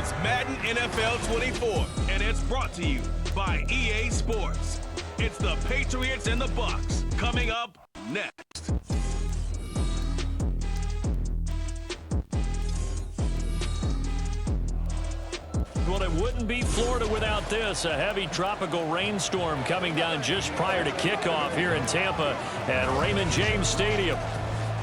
It's Madden NFL 24, and it's brought to you by EA Sports. It's the Patriots and the Bucs coming up next. Well, it wouldn't be Florida without this. A heavy tropical rainstorm coming down just prior to kickoff here in Tampa at Raymond James Stadium.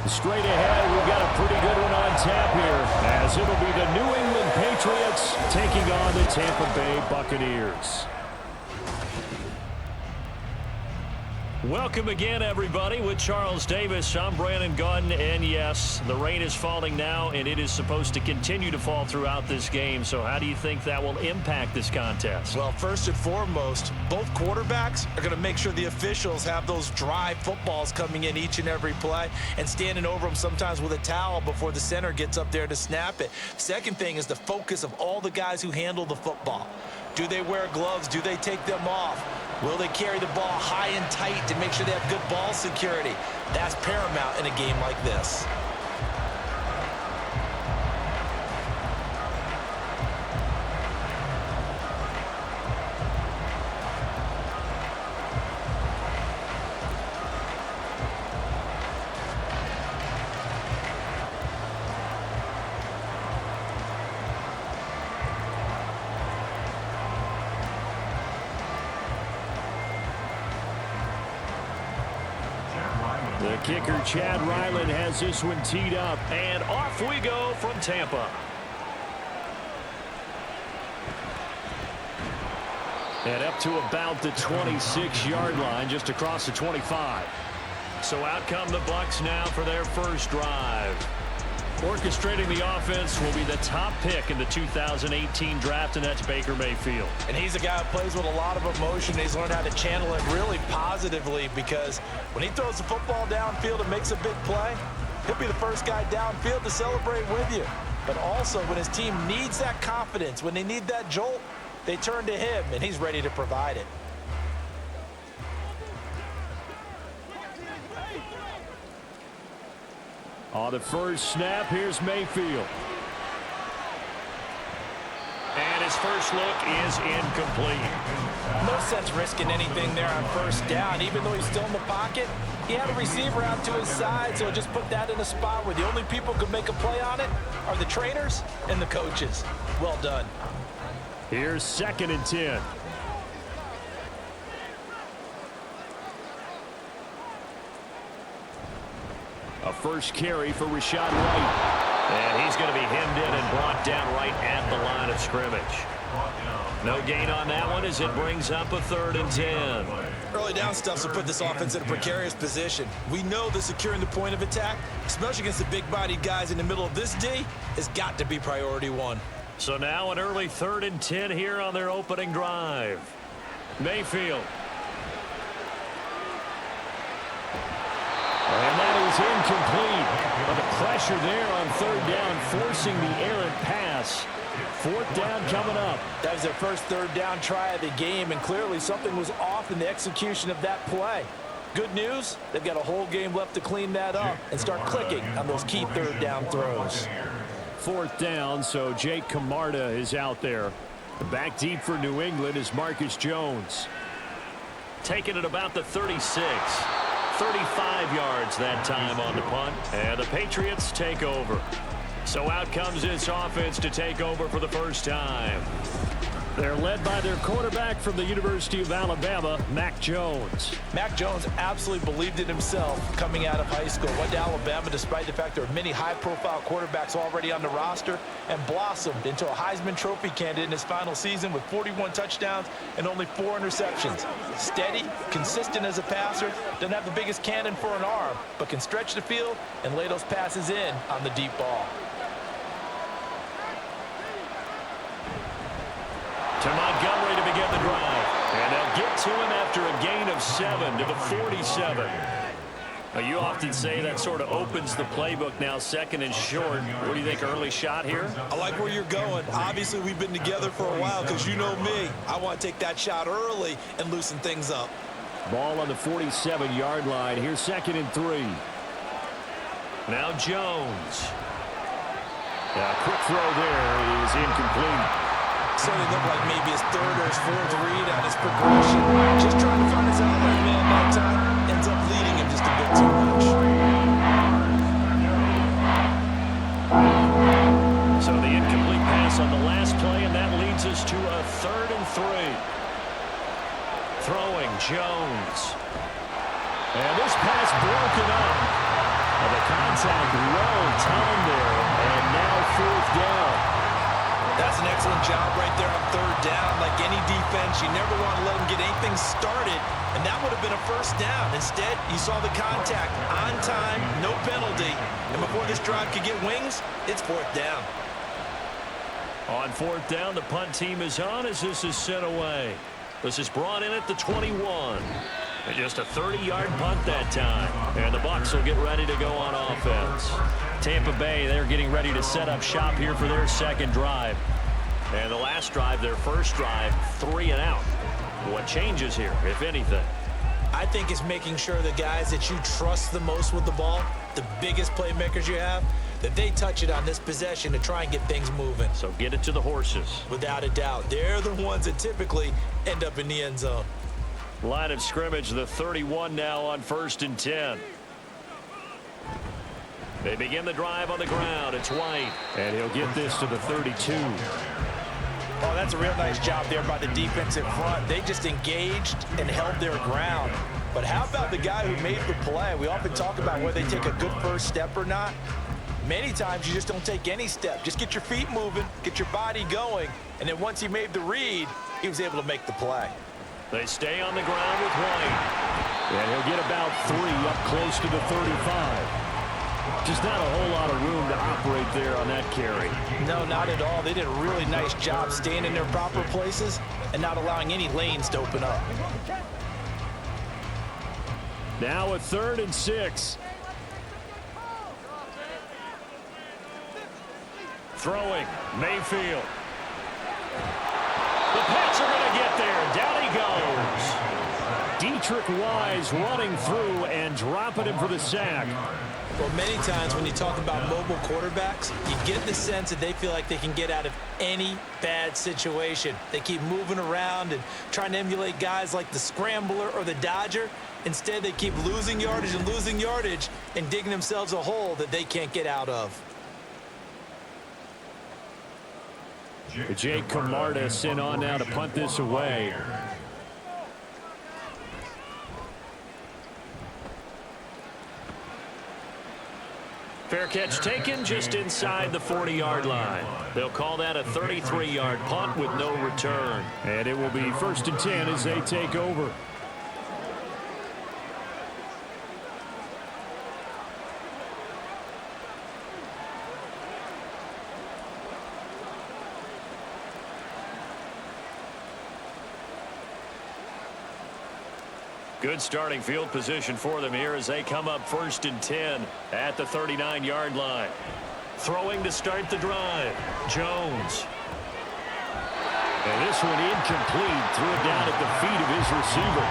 Straight ahead, we've got a pretty good one on tap here, as it'll be the New England Patriots taking on the Tampa Bay Buccaneers. Welcome again, everybody. With Charles Davis, I'm Brandon Gunn, and yes, the rain is falling now, and it is supposed to continue to fall throughout this game. So how do you think that will impact this contest? Well, first and foremost, both quarterbacks are going to make sure the officials have those dry footballs coming in each and every play and standing over them sometimes with a towel before the center gets up there to snap it. Second thing is the focus of all the guys who handle the football. Do they wear gloves? Do they take them off? Will they carry the ball high and tight to make sure they have good ball security? That's paramount in a game like this. The kicker, Chad Ryland, has this one teed up, and off we go from Tampa. And up to about the 26-yard line, just across the 25. So out come the Bucs now for their first drive. Orchestrating the offense will be the top pick in the 2018 draft, and that's Baker Mayfield. And he's a guy who plays with a lot of emotion. He's learned how to channel it really positively, because when he throws the football downfield and makes a big play, he'll be the first guy downfield to celebrate with you. But also, when his team needs that confidence, when they need that jolt, they turn to him, and he's ready to provide it. On the first snap, here's Mayfield. And his first look is incomplete. No sense risking anything there on first down. Even though he's still in the pocket, he had a receiver out to his side, so just put that in a spot where the only people who could make a play on it are the trainers and the coaches. Well done. Here's 2nd and 10. A first carry for Rashad White. And he's going to be hemmed in and brought down right at the line of scrimmage. No gain on that one as it brings up a 3rd and 10. Early down stuff will put this offense in a precarious position. We know that securing the point of attack, especially against the big-bodied guys in the middle of this D, has got to be priority one. So now an early 3rd and 10 here on their opening drive. Mayfield. And that is incomplete. But the pressure there on 3rd down, forcing the errant pass. 4th down coming up. That was their first 3rd down try of the game, and clearly something was off in the execution of that play. Good news, they've got a whole game left to clean that up and start clicking on those key 3rd down throws. 4th down, so Jake Camarda is out there. Back deep for New England is Marcus Jones. Taking it about the 36. 35 yards that time on the punt, and the Patriots take over. So out comes this offense to take over for the first time. They're led by their quarterback from the University of Alabama, Mac Jones. Mac Jones absolutely believed in himself coming out of high school. Went to Alabama despite the fact there are many high-profile quarterbacks already on the roster, and blossomed into a Heisman Trophy candidate in his final season with 41 touchdowns and only 4 interceptions. Steady, consistent as a passer, doesn't have the biggest cannon for an arm, but can stretch the field and lay those passes in on the deep ball. To Montgomery to begin the drive. And they'll get to him after a gain of 7 to the 47. Now, you often say that sort of opens the playbook now, 2nd and short. What do you think, early shot here? I like where you're going. Obviously, we've been together for a while, because you know me. I want to take that shot early and loosen things up. Ball on the 47-yard line. Here's 2nd and 3. Now Jones. Quick throw there is incomplete. Certainly looked like maybe his third or his fourth read on his progression. Just trying to find his outlet man that time. Ends up leading him just a bit too much. So the incomplete pass on the last play, and that leads us to a 3rd and 3. Throwing Jones. And this pass broken up. The contact well timed there, and now 4th down. That's an excellent job right there on 3rd down. Like any defense, you never want to let them get anything started, and that would have been a 1st down. Instead, you saw the contact on time, no penalty, and before this drive could get wings, it's 4th down. On 4th down, the punt team is on as this is sent away. This is brought in at the 21. And just a 30-yard punt that time. And the Bucs will get ready to go on offense. Tampa Bay, they're getting ready to set up shop here for their 2nd drive. And the last drive, their 1st drive, 3 and out. What changes here, if anything? I think it's making sure the guys that you trust the most with the ball, the biggest playmakers you have, that they touch it on this possession to try and get things moving. So get it to the horses. Without a doubt. They're the ones that typically end up in the end zone. Line of scrimmage, the 31 now on 1st and 10. They begin the drive on the ground. It's White, and he'll get this to the 32. Oh, that's a real nice job there by the defense in front. They just engaged and held their ground. But how about the guy who made the play? We often talk about whether they take a good first step or not. Many times you just don't take any step. Just get your feet moving, get your body going, and then once he made the read, he was able to make the play. They stay on the ground with White. And he'll get about 3 up close to the 35. Just not a whole lot of room to operate there on that carry. No, not at all. They did a really nice job staying in their proper places and not allowing any lanes to open up. Now a 3rd and 6. Throwing, Mayfield. The Pats are going to get there. Down he goes. Dietrich Wise running through and dropping him for the sack. Well, many times when you talk about mobile quarterbacks, you get the sense that they feel like they can get out of any bad situation. They keep moving around and trying to emulate guys like the Scrambler or the Dodger. Instead, they keep losing yardage and digging themselves a hole that they can't get out of. Jake Camarda sent on now to punt this away. Fair catch taken just inside the 40-yard line. They'll call that a 33-yard punt with no return. And it will be 1st and 10 as they take over. Good starting field position for them here as they come up 1st and 10 at the 39-yard line. Throwing to start the drive, Jones. And this one incomplete. Threw it down at the feet of his receiver.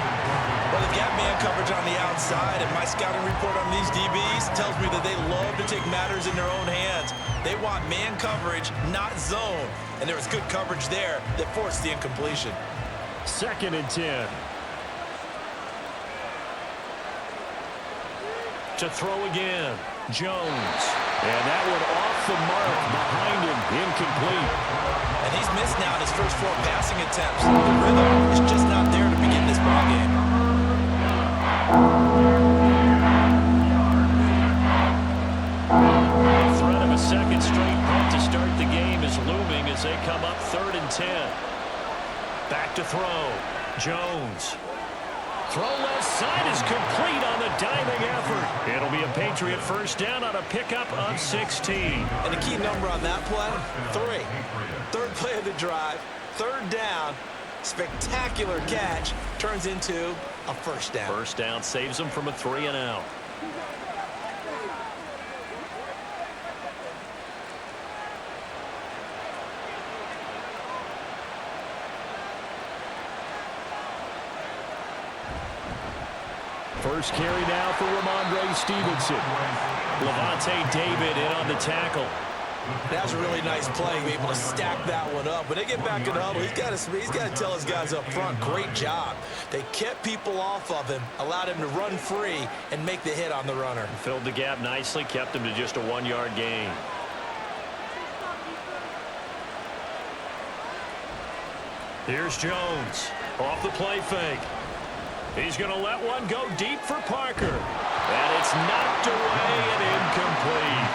Well, they've got man coverage on the outside, and my scouting report on these DBs tells me that they love to take matters in their own hands. They want man coverage, not zone. And there was good coverage there that forced the incompletion. 2nd and 10. To throw again, Jones. And that one off the mark behind him, incomplete. And he's missed now his first 4 passing attempts. The rhythm is just not there to begin this ballgame. The threat of a 2nd straight punt to start the game is looming as they come up 3rd and 10. Back to throw, Jones. Throw left side is complete on the diving effort. It'll be a Patriot 1st down on a pickup of 16. And the key number on that play, 3. 3rd play of the drive, 3rd down, spectacular catch, turns into a 1st down. 1st down saves them from a 3 and out. First carry now for Ramondre Stevenson. Levante David in on the tackle. That's a really nice play, be able to stack that one up. When they get back in the huddle, he's got to tell his guys up front, great job. They kept people off of him, allowed him to run free and make the hit on the runner. Filled the gap nicely, kept him to just a 1-yard gain. Here's Jones off the play fake. He's going to let one go deep for Parker. And it's knocked away and incomplete.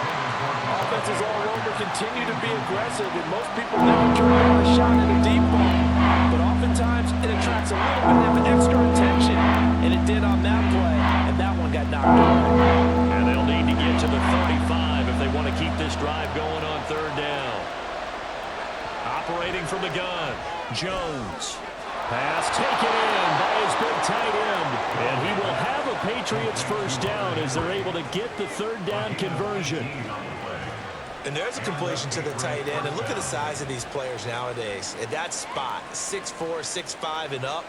Offenses all over continue to be aggressive, and most people never turn down a shot at a deep ball. But oftentimes, it attracts a little bit of extra attention, and it did on that play, and that one got knocked away. And they'll need to get to the 35 if they want to keep this drive going on 3rd down. Operating from the gun, Jones. Pass taken in by his big tight end. And he will have a Patriots first down as they're able to get the 3rd down conversion. And there's a completion to the tight end. And look at the size of these players nowadays. At that spot, 6'4", 6'5", and up.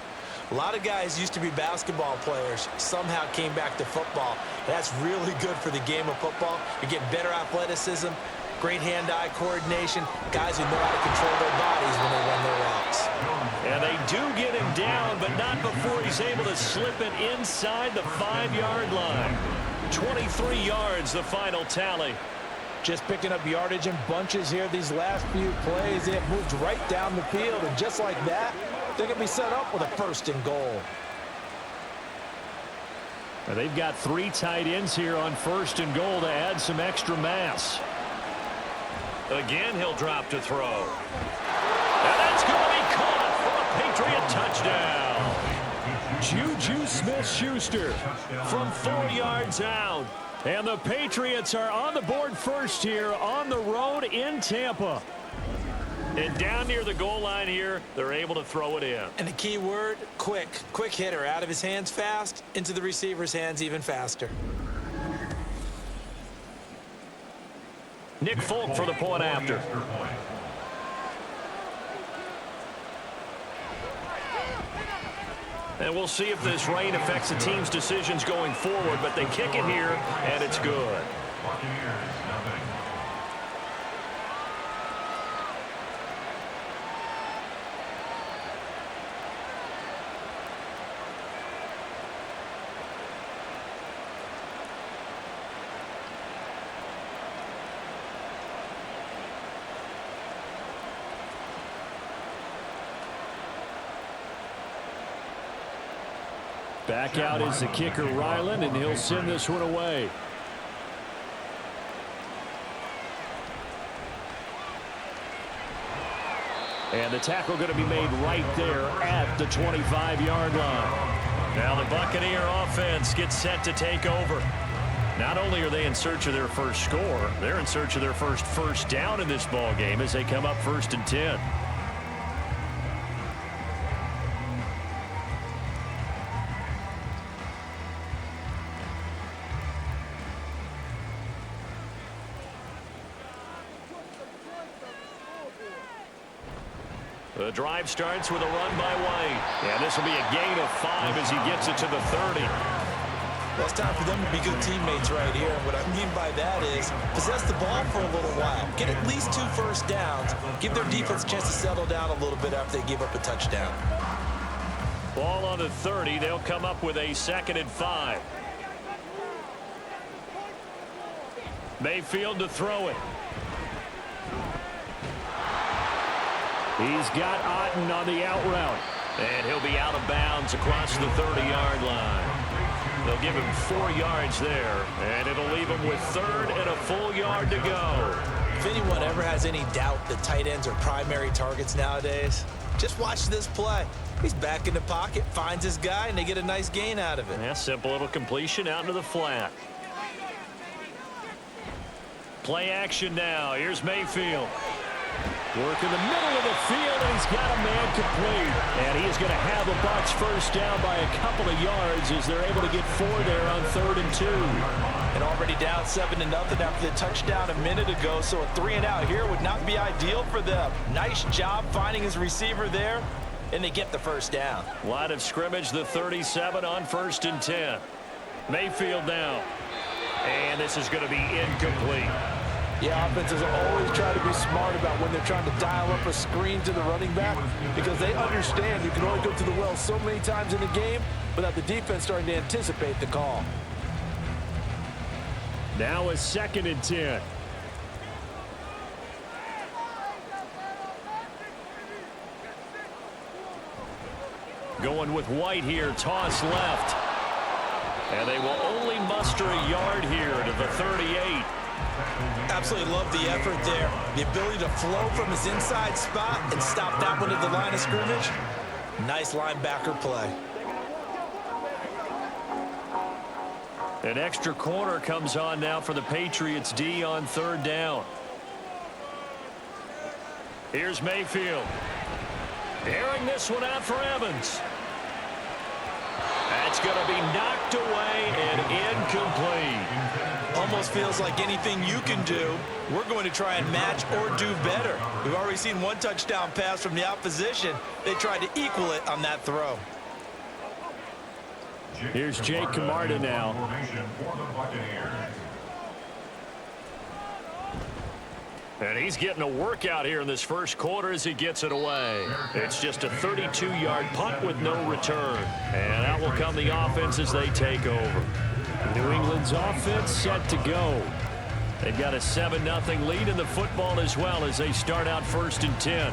A lot of guys used to be basketball players, somehow came back to football. That's really good for the game of football. You get better athleticism, great hand-eye coordination, guys who know how to control their bodies when they run their routes. And they do get him down, but not before he's able to slip it inside the 5-yard line. 23 yards, the final tally. Just picking up yardage in bunches here these last few plays. They have moved right down the field, and just like that, they're going to be set up with a 1st and goal. Now they've got 3 tight ends here on 1st and goal to add some extra mass. Again, he'll drop to throw. And that's going to be caught for a Patriot touchdown. Juju Smith-Schuster from 4 yards out. And the Patriots are on the board first here on the road in Tampa. And down near the goal line here, they're able to throw it in. And the key word, quick. Quick hitter, out of his hands fast, into the receiver's hands even faster. Nick Folk for the point after. And we'll see if this rain affects the team's decisions going forward, but they kick it here, and it's good. Back out is the kicker, Ryland, and he'll send this one away. And the tackle going to be made right there at the 25-yard line. Now the Buccaneer offense gets set to take over. Not only are they in search of their first score, they're in search of their first down in this ball game as they come up 1st and 10. The drive starts with a run by White. And this will be a gain of 5 as he gets it to the 30. Well, it's time for them to be good teammates right here. And what I mean by that is possess the ball for a little while. Get at least 2 first downs. Give their defense a chance to settle down a little bit after they give up a touchdown. Ball on the 30. They'll come up with a 2nd and 5. Mayfield to throw it. He's got Otten on the out route. And he'll be out of bounds across the 30-yard line. They'll give him 4 yards there. And it'll leave him with 3rd and a full yard to go. If anyone ever has any doubt that tight ends are primary targets nowadays, just watch this play. He's back in the pocket, finds his guy, and they get a nice gain out of it. Yeah, simple little completion out into the flat. Play action now. Here's Mayfield. Work in the middle of the field, and he's got a man complete. And he's going to have the Bucs first down by a couple of yards as they're able to get 4 there on 3rd and 2. And already down 7-0 after the touchdown a minute ago, so a 3 and out here would not be ideal for them. Nice job finding his receiver there, and they get the first down. Line of scrimmage, the 37 on 1st and 10. Mayfield now. And this is going to be incomplete. Yeah, offenses always try to be smart about when they're trying to dial up a screen to the running back because they understand you can only go to the well so many times in the game without the defense starting to anticipate the call. Now a 2nd and 10. Going with White here, toss left. And they will only muster a yard here to the 38. Absolutely love the effort there. The ability to flow from his inside spot and stop that one at the line of scrimmage. Nice linebacker play. An extra corner comes on now for the Patriots D on 3rd down. Here's Mayfield. Airing this one out for Evans. That's going to be knocked away and incomplete. Almost feels like anything you can do, we're going to try and match or do better. We've already seen one touchdown pass from the opposition. They tried to equal it on that throw. Here's Jake Camarda now. And he's getting a workout here in this first quarter as he gets it away. It's just a 32-yard punt with no return. And out will come the offense as they take over. New England's offense set to go. They've got a 7-0 lead in the football as well as they start out 1st and 10.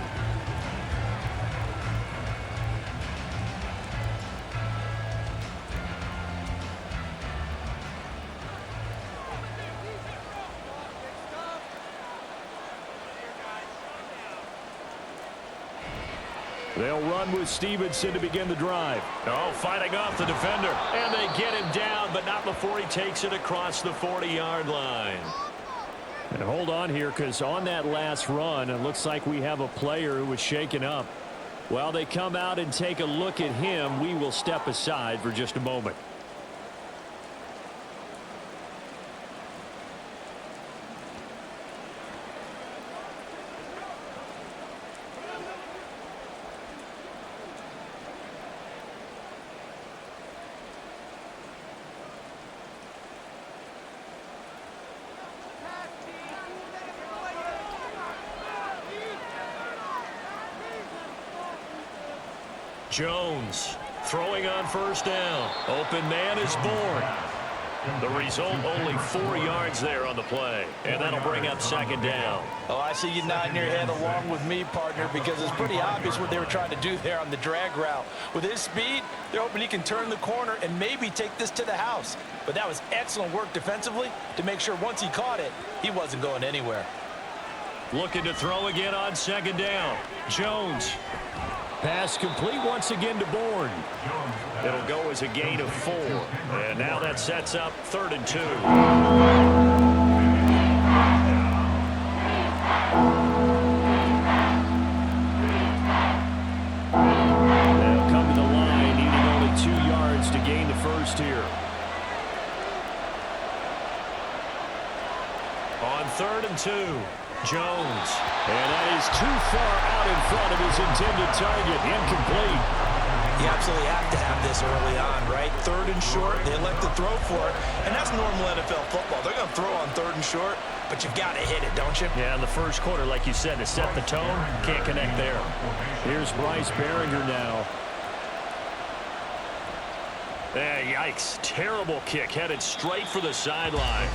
They'll run with Stevenson to begin the drive. Oh, fighting off the defender. And they get him down, but not before he takes it across the 40-yard line. And hold on here, because on that last run, it looks like we have a player who was shaken up. While they come out and take a look at him, we will step aside for just a moment. Jones throwing on 1st down. Open man is born. The result, only 4 yards there on the play. And that'll bring up 2nd down. Oh, I see you nodding your head along with me, partner, because it's pretty obvious what they were trying to do there on the drag route. With his speed, they're hoping he can turn the corner and maybe take this to the house. But that was excellent work defensively to make sure once he caught it, he wasn't going anywhere. Looking to throw again on 2nd down. Jones. Pass complete once again to Bourne. It'll go as a gain of 4. And now that sets up 3rd and 2. They'll come to the line, needing only 2 yards to gain the first here. On 3rd and 2. Jones. And that is too far out in front of his intended target. Incomplete. You absolutely have to have this early on, right? 3rd and short, they elect to throw for it. And that's normal NFL football. They're going to throw on 3rd and short, but you've got to hit it, don't you? Yeah, in the first quarter, like you said, to set the tone, can't connect there. Here's Bryce Behringer now. Yikes. Terrible kick headed straight for the sideline.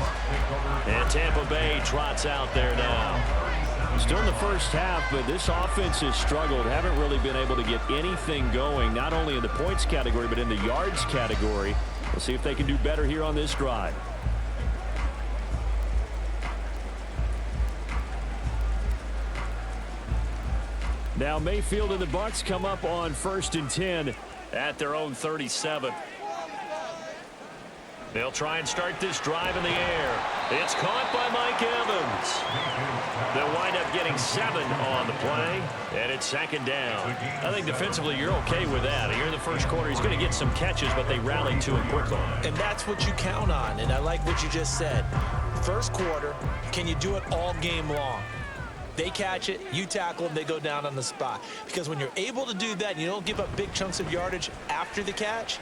And Tampa Bay trots out there now. Still in the first half, but this offense has struggled. Haven't really been able to get anything going, not only in the points category, but in the yards category. We'll see if they can do better here on this drive. Now Mayfield and the Bucs come up on 1st and 10 at their own 37. They'll try and start this drive in the air. It's caught by Mike Evans. They'll wind up getting 7 on the play, and it's 2nd down. I think defensively you're okay with that. Here in the first quarter, he's going to get some catches, but they rally to him quickly. And that's what you count on, and I like what you just said. First quarter, can you do it all game long? They catch it, you tackle them, they go down on the spot. Because when you're able to do that and you don't give up big chunks of yardage after the catch,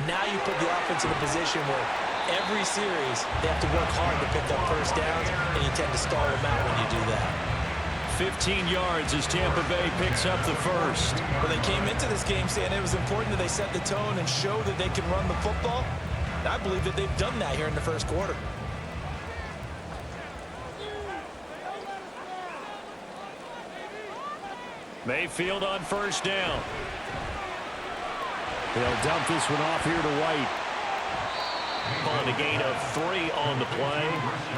now you put the offense in a position where every series, they have to work hard to pick up first downs, and you tend to stall them out when you do that. 15 yards as Tampa Bay picks up the first. Well, they came into this game saying it was important that they set the tone and show that they can run the football. And I believe that they've done that here in the first quarter. Mayfield on first down. They'll dump this one off here to White. On a gain of 3 on the play,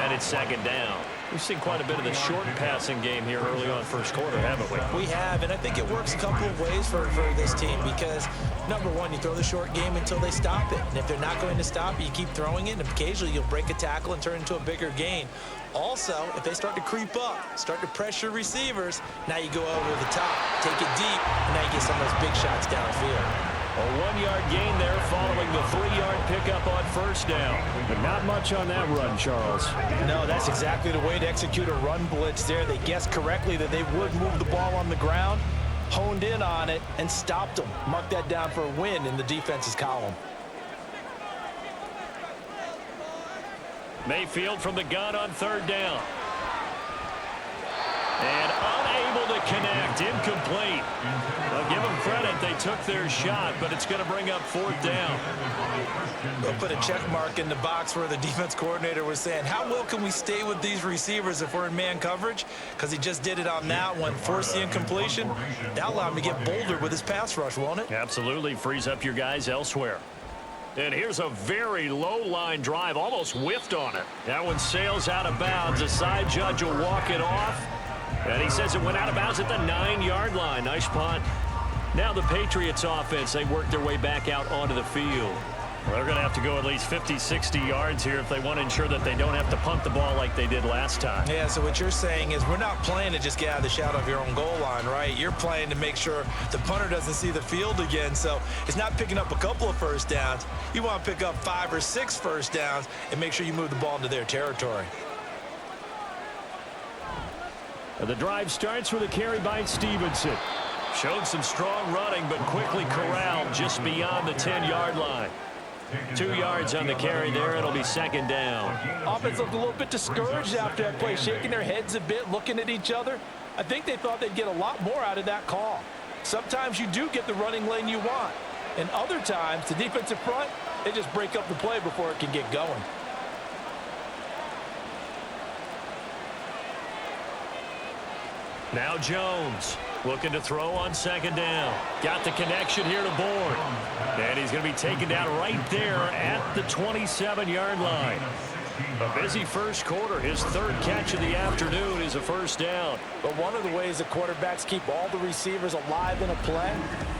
and it's second down. We've seen quite a bit of the short passing game here early on first quarter, haven't we? We have, and I think it works a couple of ways for this team because, number one, you throw the short game until they stop it. And if they're not going to stop it, you keep throwing it, and occasionally you'll break a tackle and turn it into a bigger gain. Also, if they start to creep up, start to pressure receivers, now you go over the top, take it deep, and now you get some of those big shots downfield. A 1-yard gain there following the 3-yard pickup on first down. But not much on that run, Charles. No, that's exactly the way to execute a run blitz there. They guessed correctly that they would move the ball on the ground, honed in on it, and stopped them. Mark that down for a win in the defense's column. Mayfield from the gun on third down. And unable to connect, incomplete. I'll give them credit, they took their shot, but it's going to bring up fourth down. We'll put a check mark in the box where the defense coordinator was saying, how well can we stay with these receivers if we're in man coverage? Because he just did it on that one, forced the incompletion. That'll allow him to get bolder with his pass rush, won't it? Absolutely, frees up your guys elsewhere. And here's a very low-line drive, almost whiffed on it. That one sails out of bounds. A side judge will walk it off. And he says it went out of bounds at the 9-yard line. Nice punt. Now the Patriots offense, they work their way back out onto the field. Well, they're going to have to go at least 50, 60 yards here if they want to ensure that they don't have to punt the ball like they did last time. Yeah, so what you're saying is we're not playing to just get out of the shadow of your own goal line, right? You're playing to make sure the punter doesn't see the field again. So it's not picking up a couple of first downs. You want to pick up 5 or 6 first downs and make sure you move the ball into their territory. The drive starts with a carry by Stevenson. Showed some strong running, but quickly corralled just beyond the 10-yard line. 2 yards on the carry there. It'll be second down. Offense looked a little bit discouraged after that play, shaking their heads a bit, looking at each other. I think they thought they'd get a lot more out of that call. Sometimes you do get the running lane you want. And other times, the defensive front, they just break up the play before it can get going. Now Jones looking to throw on second down. Got the connection here to Bourne. And he's going to be taken down right there at the 27-yard line. A busy first quarter. His third catch of the afternoon is a first down. But one of the ways the quarterbacks keep all the receivers alive in a play,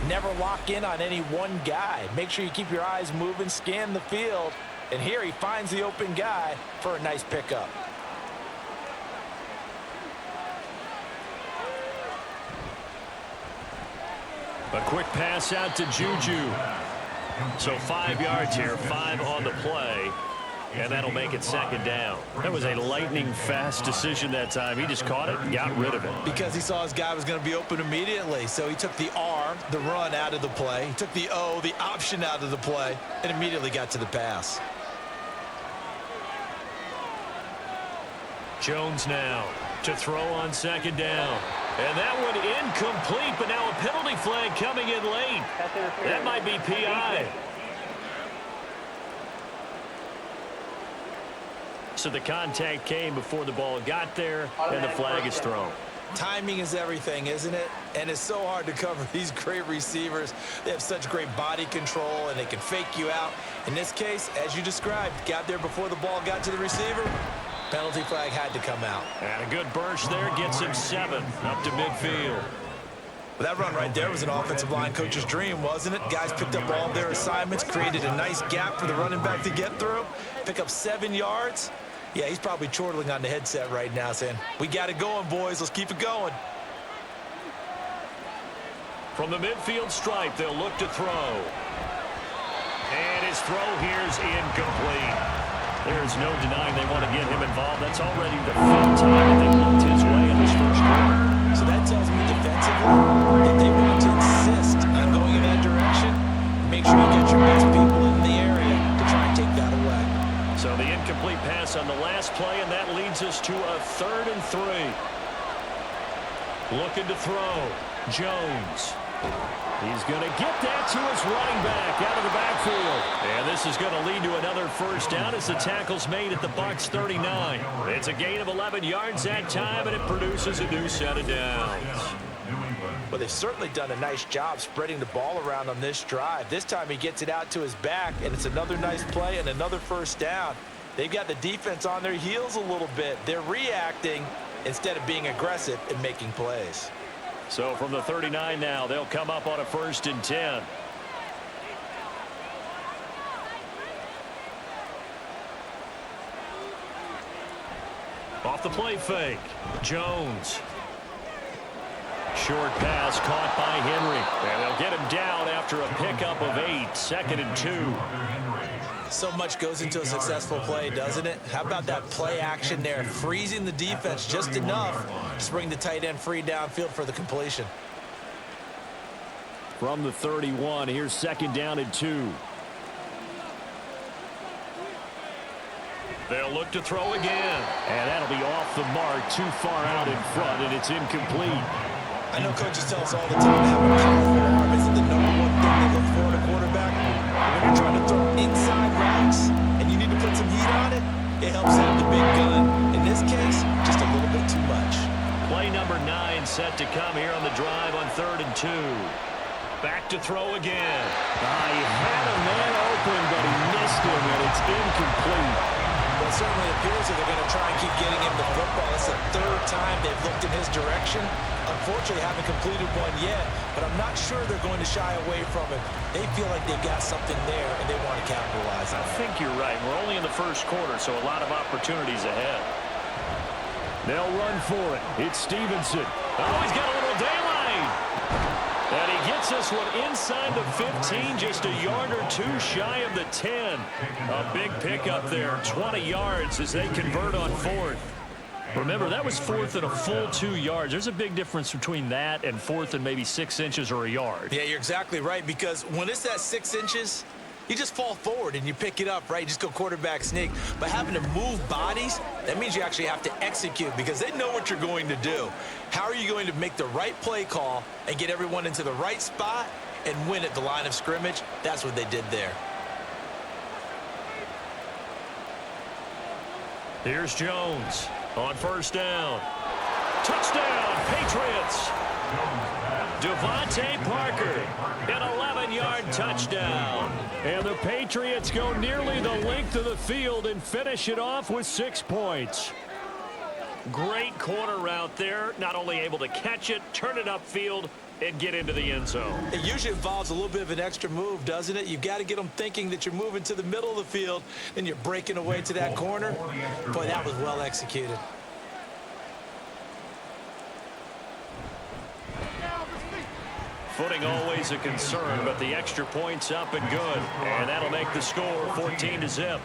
never lock in on any one guy. Make sure you keep your eyes moving, scan the field. And here he finds the open guy for a nice pickup. A quick pass out to Juju. So 5 yards here, 5 on the play. And that'll make it second down. That was a lightning-fast decision that time. He just caught it and got rid of it. Because he saw his guy was going to be open immediately. So he took the R, the run, out of the play. He took the O, the option, out of the play, and immediately got to the pass. Jones now to throw on second down. And that one incomplete, but now a penalty flag coming in late. That might be PI. So the contact came before the ball got there, and the flag is thrown. Timing is everything, isn't it? And it's so hard to cover these great receivers. They have such great body control, and they can fake you out. In this case, as you described, got there before the ball got to the receiver. Penalty flag had to come out. And a good burst there gets him 7 up to midfield. Well, that run right there was an offensive line coach's dream, wasn't it? Guys picked up all of their assignments, created a nice gap for the running back to get through, pick up 7 yards. Yeah, he's probably chortling on the headset right now saying, we got it going, boys. Let's keep it going. From the midfield stripe, they'll look to throw. And his throw here's incomplete. There's no denying they want to get him involved. That's already the 5th time that they looked his way in this first quarter. So that tells me defensively that they want to insist on going in that direction. Make sure you get your best people in the area to try and take that away. play, and that leads us to a 3rd and 3. Looking to throw. Jones. He's going to get that to his running back out of the backfield. And this is going to lead to another first down as the tackle's made at the Bucs 39. It's a gain of 11 yards that time, and it produces a new set of downs. Well, they've certainly done a nice job spreading the ball around on this drive. This time he gets it out to his back, and it's another nice play and another first down. They've got the defense on their heels a little bit. They're reacting instead of being aggressive and making plays. So from the 39 now, they'll come up on a 1st and 10. Off the play fake. Jones. Short pass caught by Henry. And they'll get him down after a pickup of 8. 2nd and 2. So much goes into a successful play, doesn't it? How about that play action there? Freezing the defense just enough to bring the tight end free downfield for the completion. From the 31, here's 2nd down and 2. They'll look to throw again. And that'll be off the mark, too far out in front, and it's incomplete. I know coaches tell us all the time to have a powerful arm isn't the #1 thing they look for in a quarterback. When you're trying to throw inside routes and you need to put some heat on it, it helps have the big gun. In this case, just a little bit too much. Play number 9 set to come here on the drive on 3rd and 2. Back to throw again. He had a man open, but he missed him, and it's incomplete. Well, it certainly appears that they're going to try and keep getting him the football. It's the 3rd time they've looked in his direction. Unfortunately, haven't completed one yet, but I'm not sure they're going to shy away from it. They feel like they've got something there, and they want to capitalize on it. I think you're right. We're only in the 1st quarter, so a lot of opportunities ahead. They'll run for it. It's Stevenson. Oh, he's got a little daylight. And he gets this one inside the 15, just a yard or 2 shy of the 10. A big pickup there, 20 yards as they convert on 4th. Remember, that was 4th and a full 2 yards. There's a big difference between that and 4th and maybe 6 inches or a yard. Yeah, you're exactly right, because when it's that 6 inches, you just fall forward and you pick it up, right? You just go quarterback sneak. But having to move bodies, that means you actually have to execute because they know what you're going to do. How are you going to make the right play call and get everyone into the right spot and win at the line of scrimmage? That's what they did there. Here's Jones on 1st down. Touchdown, Patriots. Devontae Parker, an 11-yard touchdown. And the Patriots go nearly the length of the field and finish it off with 6 points. Great corner route there. Not only able to catch it, turn it upfield, and get into the end zone. It usually involves a little bit of an extra move, doesn't it? You've got to get them thinking that you're moving to the middle of the field, and you're breaking away to that corner. Boy, that was well executed. Footing always a concern, but the extra point's up and good. And that'll make the score 14-0.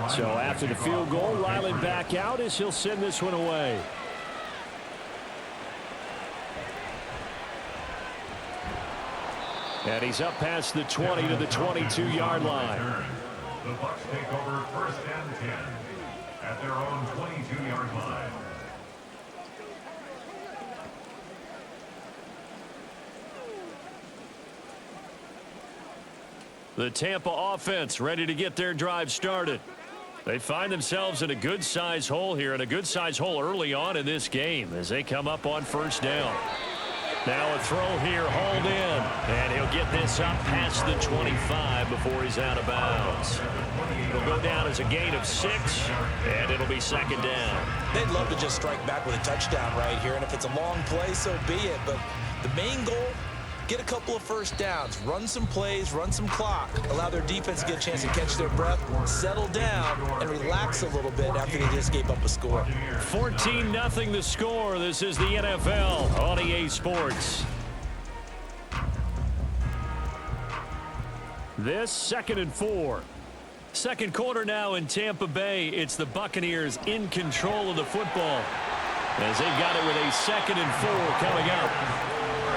So after the field goal, Ryland back out as he'll send this one away. And he's up past the 20 to the 22-yard line. The Bucs take over 1st and 10 at their own 22-yard line. The Tampa offense ready to get their drive started. They find themselves in a good-sized hole here, and a good-sized hole early on in this game as they come up on 1st down. Now a throw here, hauled in, and he'll get this up past the 25 before he's out of bounds. It'll go down as a gain of 6, and it'll be 2nd down. They'd love to just strike back with a touchdown right here, and if it's a long play, so be it. But the main goal get a couple of first downs, run some plays, run some clock, allow their defense to get a chance to catch their breath, settle down, and relax a little bit after they just gave up a score. 14-0 the score. This is the NFL on EA Sports. This 2nd and 4. Second quarter now in Tampa Bay. It's the Buccaneers in control of the football as they got it with a 2nd and 4 coming up.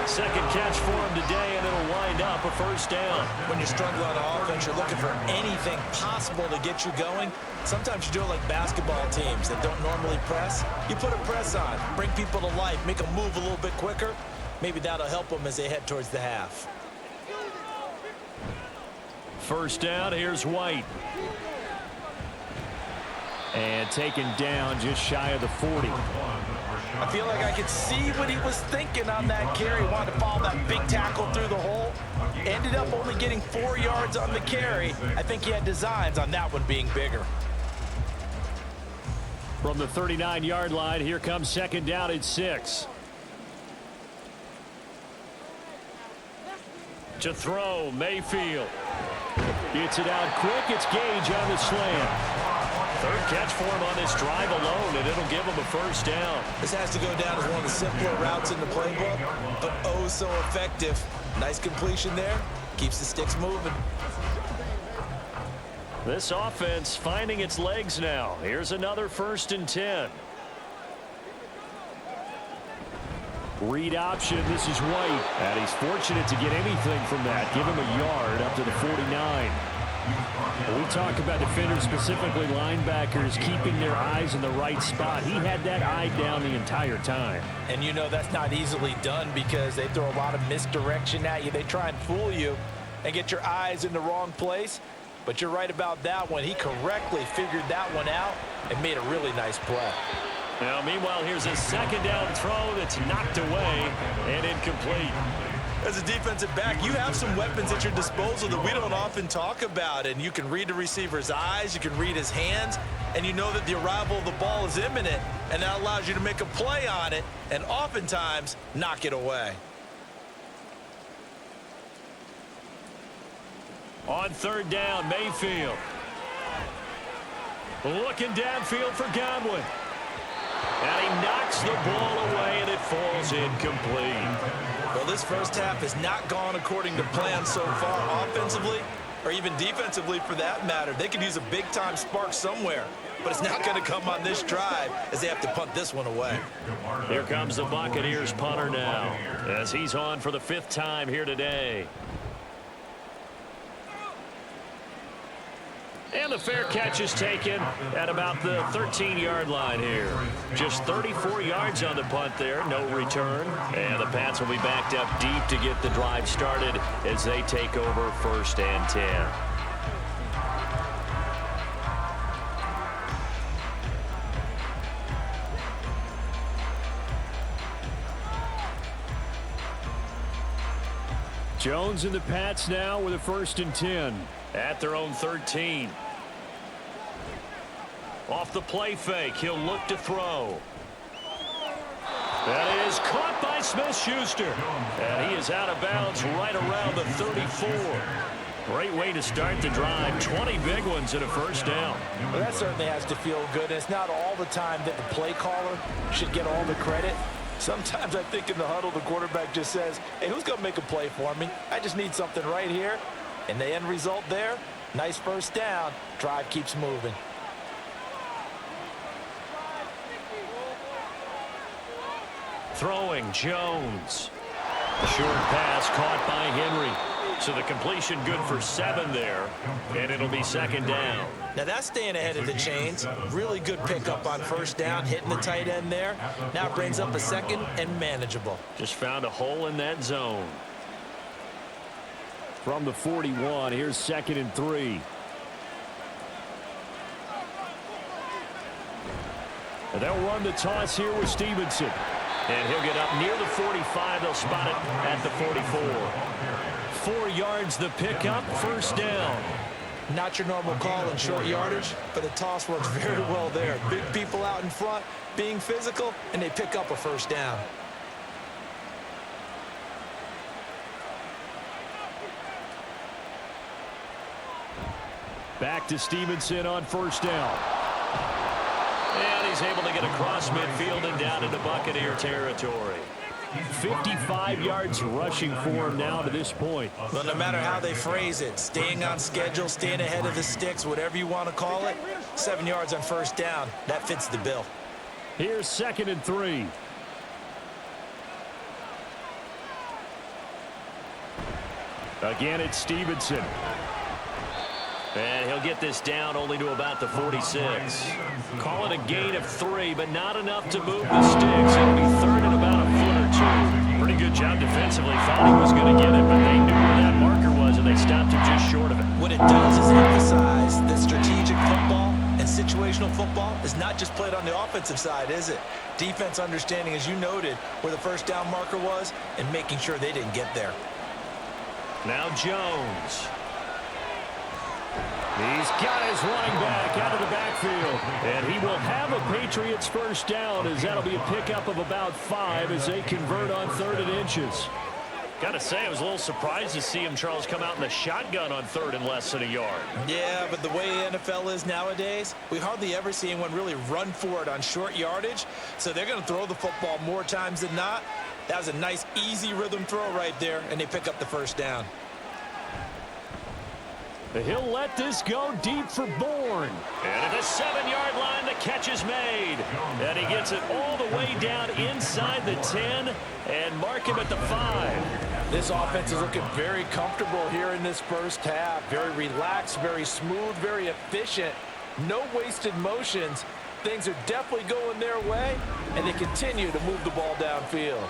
Second catch for him today, and it'll wind up a first down. When you're struggling on offense, you're looking for anything possible to get you going. Sometimes you do it like basketball teams that don't normally press. You put a press on, bring people to life, make them move a little bit quicker. Maybe that'll help them as they head towards the half. First down, here's White. And taken down just shy of the 40. I feel like I could see what he was thinking on that carry. Wanted to follow that big tackle through the hole. Ended up only getting 4 yards on the carry. I think he had designs on that one being bigger. From the 39-yard line, here comes second down at 6. To throw, Mayfield. Gets it out quick. It's Gage on the slant. Third catch for him on this drive alone, and it'll give him a first down. This has to go down as one of the simpler routes in the playbook, but oh so effective. Nice completion there. Keeps the sticks moving. This offense finding its legs now. Here's another 1st and 10. Read option. This is White. And he's fortunate to get anything from that. Give him a yard up to the 49. We talk about defenders, specifically linebackers, keeping their eyes in the right spot. He had that eye down the entire time. And you know that's not easily done because they throw a lot of misdirection at you. They try and fool you and get your eyes in the wrong place. But you're right about that one. He correctly figured that one out and made a really nice play. Now, meanwhile, here's a second down throw that's knocked away and incomplete. As a defensive back, you have some weapons at your disposal that we don't often talk about. And you can read the receiver's eyes, you can read his hands, and you know that the arrival of the ball is imminent. And that allows you to make a play on it and oftentimes knock it away. On third down, Mayfield. Looking downfield for Godwin. And he knocks the ball away, and it falls incomplete. Well, this first half has not gone according to plan so far offensively, or even defensively for that matter. They could use a big-time spark somewhere, but it's not going to come on this drive as they have to punt this one away. Here comes the Buccaneers punter now as he's on for the 5th time here today. And the fair catch is taken at about the 13-yard line here. Just 34 yards on the punt there, no return. And the Pats will be backed up deep to get the drive started as they take over 1st and 10. Jones and the Pats now with a 1st and 10 at their own 13. Off the play fake, he'll look to throw. That is caught by Smith-Schuster. And he is out of bounds right around the 34. Great way to start the drive. 20 big ones and a first down. Well, that certainly has to feel good. It's not all the time that the play caller should get all the credit. Sometimes I think in the huddle, the quarterback just says, hey, who's going to make a play for me? I just need something right here. And the end result there, nice first down. Drive keeps moving. Throwing Jones. Short pass caught by Henry. So the completion good for 7 there. And it'll be 2nd down. Now that's staying ahead of the chains. Really good pickup on first down, hitting the tight end there. Now brings up a 2nd and manageable. Just found a hole in that zone. From the 41, here's 2nd and 3. And they'll run the toss here with Stevenson. And he'll get up near the 45. They'll spot it at the 44. 4 yards the pickup, first down. Not your normal call in short yardage, but the toss works very well there. Big people out in front, being physical, and they pick up a first down. Back to Stevenson on first down. And he's able to get across midfield and down into Buccaneer territory. 55 yards rushing for him now to this point. Well, no matter how they phrase it, staying on schedule, staying ahead of the sticks, whatever you want to call it, 7 yards on first down, that fits the bill. Here's 2nd and 3. Again, it's Stevenson. And he'll get this down only to about the 46. Call it a gain of 3, but not enough to move the sticks. It'll be 3rd and about a foot or 2. Pretty good job defensively. Thought he was going to get it, but they knew where that marker was, and they stopped him just short of it. What it does is emphasize that strategic football and situational football is not just played on the offensive side, is it? Defense understanding, as you noted, where the first down marker was and making sure they didn't get there. Now Jones. He's got his running back out of the backfield. And he will have a Patriots first down, as that'll be a pickup of about 5 as they convert on 3rd and inches. Got to say, I was a little surprised to see him, Charles, come out in the shotgun on 3rd and less than a yard. Yeah, but the way the NFL is nowadays, we hardly ever see anyone really run for it on short yardage. So they're going to throw the football more times than not. That was a nice, easy rhythm throw right there, and they pick up the first down. He'll let this go deep for Bourne. And at the 7-yard line, the catch is made. And he gets it all the way down inside the 10 and mark him at the 5. This offense is looking very comfortable here in this first half. Very relaxed, very smooth, very efficient. No wasted motions. Things are definitely going their way, and they continue to move the ball downfield.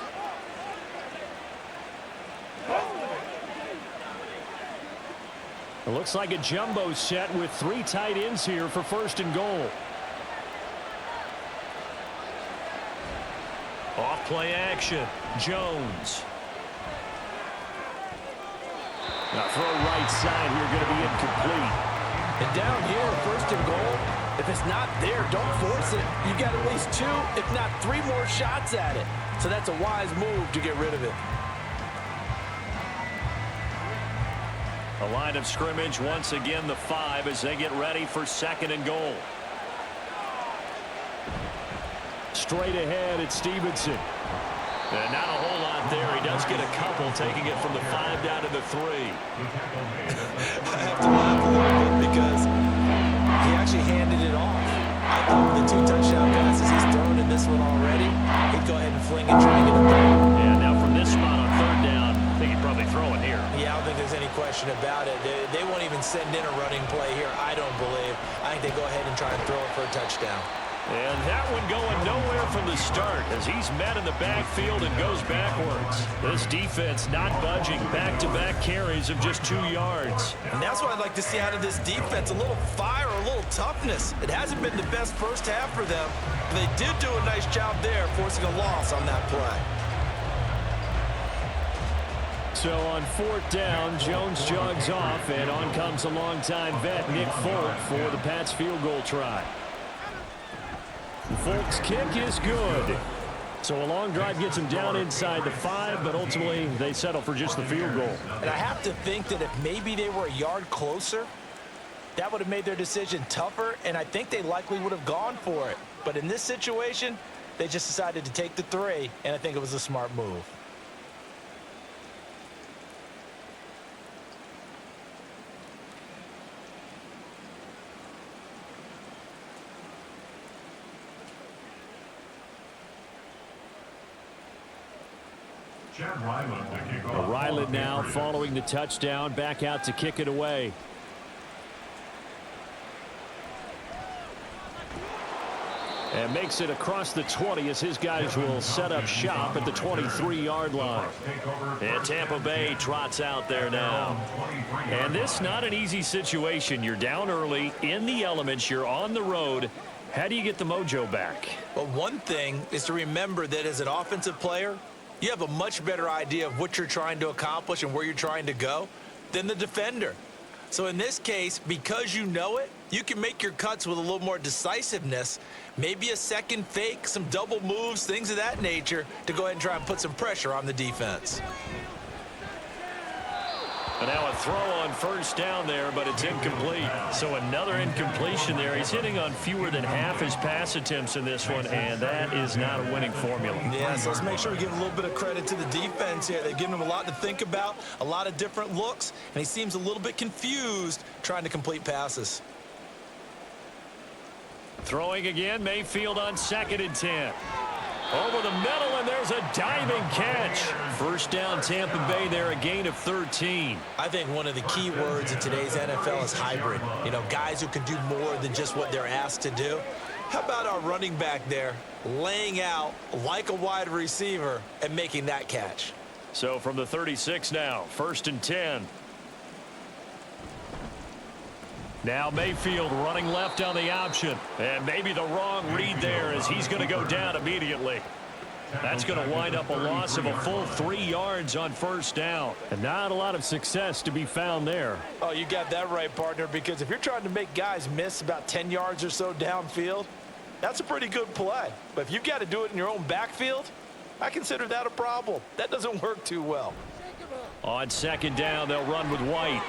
It looks like a jumbo set with 3 tight ends here for 1st and goal. Off play action. Jones. Now throw right side here, going to be incomplete. And down here, 1st and goal, if it's not there, don't force it. You've got at least 2, if not 3 more shots at it. So that's a wise move to get rid of it. A line of scrimmage, once again the 5 as they get ready for 2nd and goal. Straight ahead, it's Stevenson. And not a whole lot there. He does get a couple, taking it from the 5 down to the 3. I have to laugh a little bit because he actually handed it off. I thought the 2 touchdown passes he's thrown in this one already, he'd go ahead and fling and try and get a throw. Yeah, now from this spot on 3rd down, I think he'd probably throw it here. Yeah, I don't think there's any question about it. They won't even send in a running play here, I don't believe. I think they go ahead and try and throw it for a touchdown. And that one going nowhere from the start as he's met in the backfield and goes backwards. This defense not budging. Back-to-back carries of just 2 yards. And that's what I'd like to see out of this defense, a little fire, a little toughness. It hasn't been the best first half for them, but they did do a nice job there, forcing a loss on that play. So on 4th down, Jones jogs off, and on comes a longtime vet, Nick Folk, for the Pats field goal try. Folk's kick is good. So a long drive gets him down inside the 5, but ultimately they settle for just the field goal. And I have to think that if maybe they were a yard closer, that would have made their decision tougher, and I think they likely would have gone for it. But in this situation, they just decided to take the 3, and I think it was a smart move. Ryland now following the touchdown, back out to kick it away. And makes it across the 20 as his guys will set up shop at the 23-yard line. And Tampa Bay trots out there now. And this not an easy situation. You're down early, in the elements, you're on the road. How do you get the mojo back? Well, one thing is to remember that as an offensive player, you have a much better idea of what you're trying to accomplish and where you're trying to go than the defender. So in this case, because you know it, you can make your cuts with a little more decisiveness, maybe a second fake, some double moves, things of that nature, to go ahead and try and put some pressure on the defense. And now a throw on first down there, but it's incomplete. So another incompletion there. He's hitting on fewer than half his pass attempts in this one, and that is not a winning formula. Yeah, so let's make sure we give a little bit of credit to the defense here. They've given him a lot to think about, a lot of different looks, and he seems a little bit confused trying to complete passes. Throwing again, Mayfield on 2nd and 10. Over the middle, and there's a diving catch. First down, Tampa Bay there, a gain of 13. I think one of the key words in today's NFL is hybrid. You know, guys who can do more than just what they're asked to do. How about our running back there laying out like a wide receiver and making that catch? So from the 36 now, 1st and 10. Now Mayfield running left on the option. And maybe the wrong read there as he's going to go down immediately. That's going to wind up a loss of a full 3 yards on first down. And not a lot of success to be found there. Oh, you got that right, partner, because if you're trying to make guys miss about 10 yards or so downfield, that's a pretty good play. But if you've got to do it in your own backfield, I consider that a problem. That doesn't work too well. On 2nd down, they'll run with White.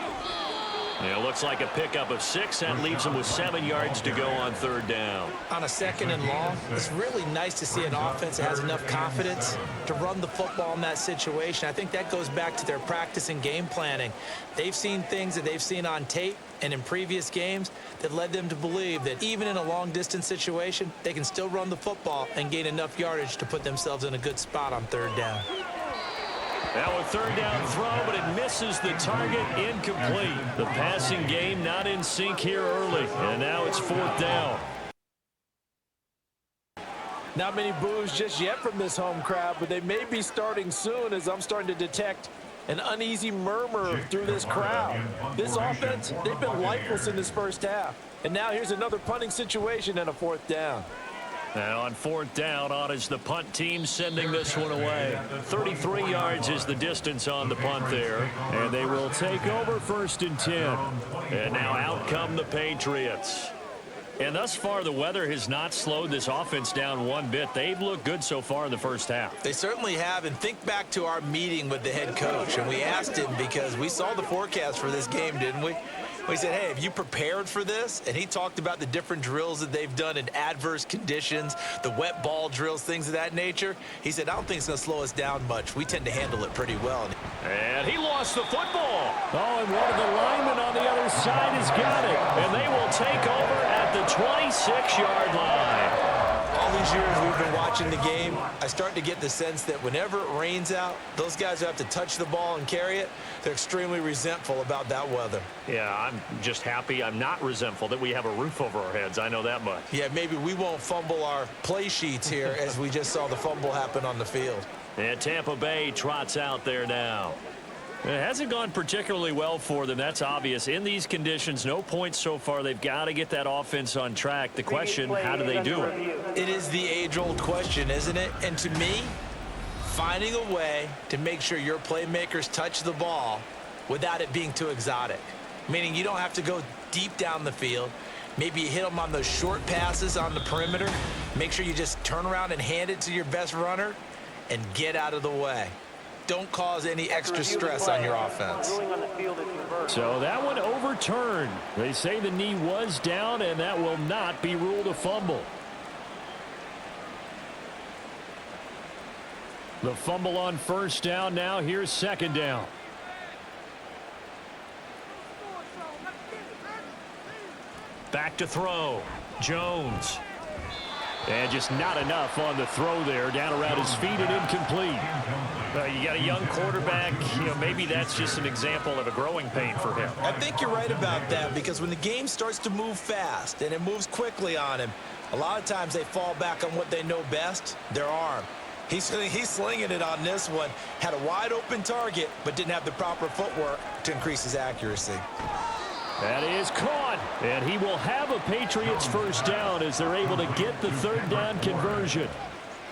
And it looks like a pickup of 6. That leaves them with 7 yards to go on 3rd down. On a 2nd and long, it's really nice to see an offense that has enough confidence to run the football in that situation. I think that goes back to their practice and game planning. They've seen things that they've seen on tape and in previous games that led them to believe that even in a long-distance situation, they can still run the football and gain enough yardage to put themselves in a good spot on 3rd down. Now a 3rd down throw, but it misses the target, incomplete. The passing game not in sync here early, and now it's 4th down. Not many boos just yet from this home crowd, but they may be starting soon as I'm starting to detect an uneasy murmur through this crowd. This offense, they've been lifeless in this first half. And now here's another punting situation and a 4th down. And on 4th down, on is the punt team sending this one away. 33 yards is the distance on the punt there. And they will take over 1st and 10. And now out come the Patriots. And thus far, the weather has not slowed this offense down one bit. They've looked good so far in the first half. They certainly have. And think back to our meeting with the head coach. And we asked him because we saw the forecast for this game, didn't we? We said, hey, have you prepared for this? And he talked about the different drills that they've done in adverse conditions, the wet ball drills, things of that nature. He said, I don't think it's going to slow us down much. We tend to handle it pretty well. And he lost the football. Oh, and one of the linemen on the other side has got it. And they will take over at the 26-yard line. All these years we've been watching the game, I start to get the sense that whenever it rains out, those guys who have to touch the ball and carry it, they're extremely resentful about that weather. Yeah, I'm just happy I'm not resentful that we have a roof over our heads. I know that much. Yeah, maybe we won't fumble our play sheets here as we just saw the fumble happen on the field. And Tampa Bay trots out there now. It hasn't gone particularly well for them. That's obvious. In these conditions, no points so far. They've got to get that offense on track. The question, how do they do it? It is the age-old question, isn't it? And to me, finding a way to make sure your playmakers touch the ball without it being too exotic. Meaning you don't have to go deep down the field. Maybe you hit them on those short passes on the perimeter. Make sure you just turn around and hand it to your best runner and get out of the way. Don't cause any extra stress on your offense. So that one overturned. They say the knee was down, and that will not be ruled a fumble. The fumble on 1st down now. Here's 2nd down. Back to throw. Jones. And just not enough on the throw there. Down around his feet and incomplete. You got a young quarterback. You know, maybe that's just an example of a growing pain for him. I think you're right about that because when the game starts to move fast and it moves quickly on him, a lot of times they fall back on what they know best, their arm. He's slinging it on this one. Had a wide open target, but didn't have the proper footwork to increase his accuracy. That is caught, and he will have a Patriots 1st down as they're able to get the 3rd down conversion.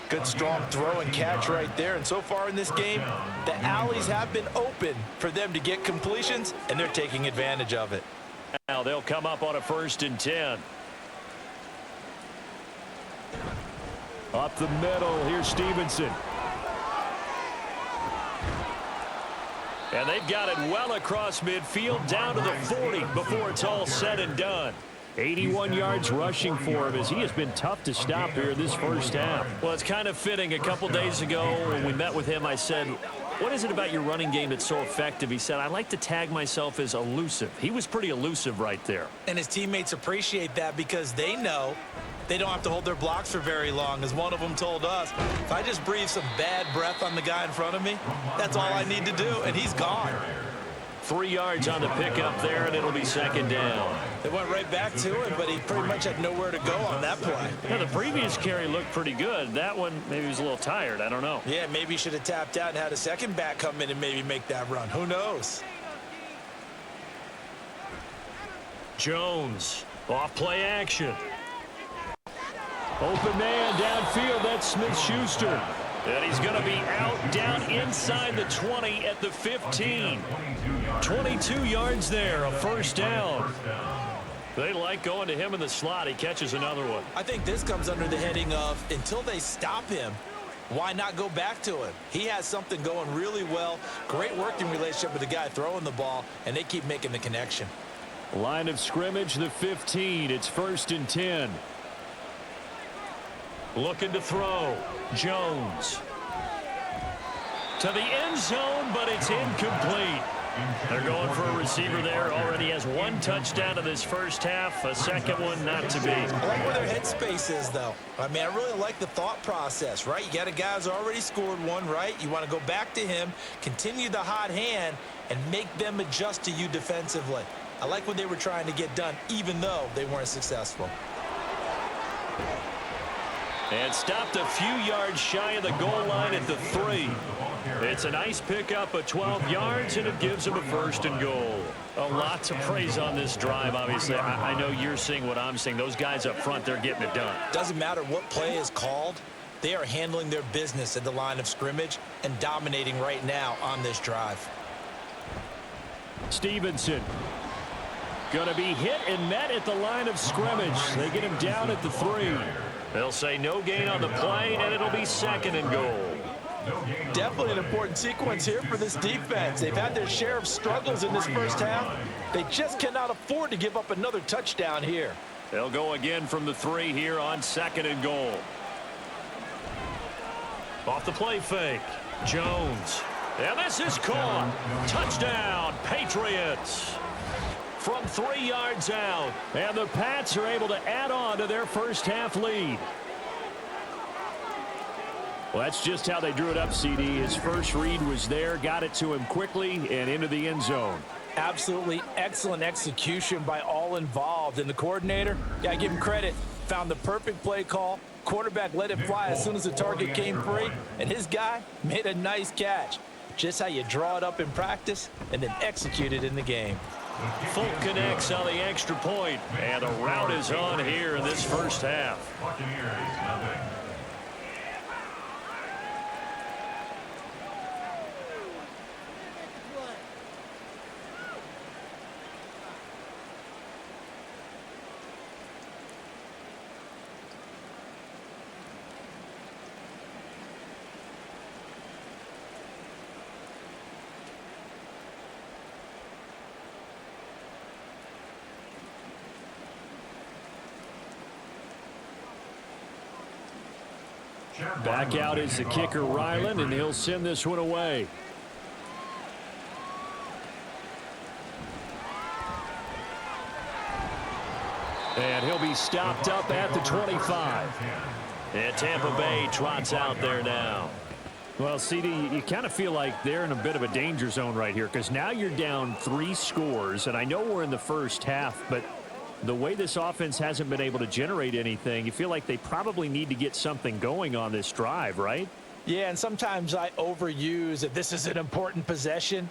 Good strong throw and catch right there. And so far in this game, the alleys have been open for them to get completions, and they're taking advantage of it. Now they'll come up on a 1st and 10. Up the middle, here's Stevenson. And they've got it well across midfield down to the 40 before it's all said and done. 81 yards rushing for him as he has been tough to stop here this first half. Well, it's kind of fitting. A couple days ago when we met with him, I said, what is it about your running game that's so effective? He said, I like to tag myself as elusive. He was pretty elusive right there. And his teammates appreciate that because they know they don't have to hold their blocks for very long. As one of them told us, if I just breathe some bad breath on the guy in front of me, that's all I need to do, and he's gone. 3 yards on the pickup there, and it'll be second down. They went right back to him, but he pretty much had nowhere to go on that play. Yeah, the previous carry looked pretty good. That one, maybe he was a little tired. I don't know. Yeah, maybe he should have tapped out and had a second back come in and maybe make that run. Who knows? Jones, off play action. Open man downfield, that's Smith-Schuster. And he's going to be out down inside the 20 at the 15. 22 yards there, a first down. They like going to him in the slot. He catches another one. I think this comes under the heading of until they stop him, why not go back to him? He has something going really well. Great working relationship with the guy throwing the ball, and they keep making the connection. Line of scrimmage, the 15. It's 1st and 10. Looking to throw. Jones. To the end zone, but it's incomplete. They're going for a receiver there. Already has one touchdown in this first half. A second one not to be. I like where their headspace is, though. I mean, I really like the thought process, right? You got a guy who's already scored one, right? You want to go back to him, continue the hot hand, and make them adjust to you defensively. I like what they were trying to get done, even though they weren't successful. And stopped a few yards shy of the goal line at the 3. It's a nice pickup of 12 yards, and it gives them a 1st and goal. A lot to praise on this drive, obviously. I know you're seeing what I'm seeing. Those guys up front, they're getting it done. Doesn't matter what play is called. They are handling their business at the line of scrimmage and dominating right now on this drive. Stevenson. Going to be hit and met at the line of scrimmage. They get him down at the 3. They'll say no gain on the play, and it'll be 2nd and goal. Definitely an important sequence here for this defense. They've had their share of struggles in this first half. They just cannot afford to give up another touchdown here. They'll go again from the 3 here on 2nd and goal. Off the play fake. Jones. And this is caught. Touchdown, Patriots. From 3 yards out. And the Pats are able to add on to their first half lead. Well, that's just how they drew it up, CD. His first read was there, got it to him quickly, and into the end zone. Absolutely excellent execution by all involved. And the coordinator, yeah, I give him credit, found the perfect play call. Quarterback let it fly as soon as the target came free, and his guy made a nice catch. Just how you draw it up in practice and then execute it in the game. Folk connects on the extra point, and a rout is on here in this first half. Buccaneers, nothing. Back out is the kicker, Ryland, and he'll send this one away. And he'll be stopped up at the 25. And Tampa Bay trots out there now. Well, CD, you kind of feel like they're in a bit of a danger zone right here because now you're down 3 scores, and I know we're in the first half, but the way this offense hasn't been able to generate anything, you feel like they probably need to get something going on this drive, right? Yeah, and sometimes I overuse that this is an important possession.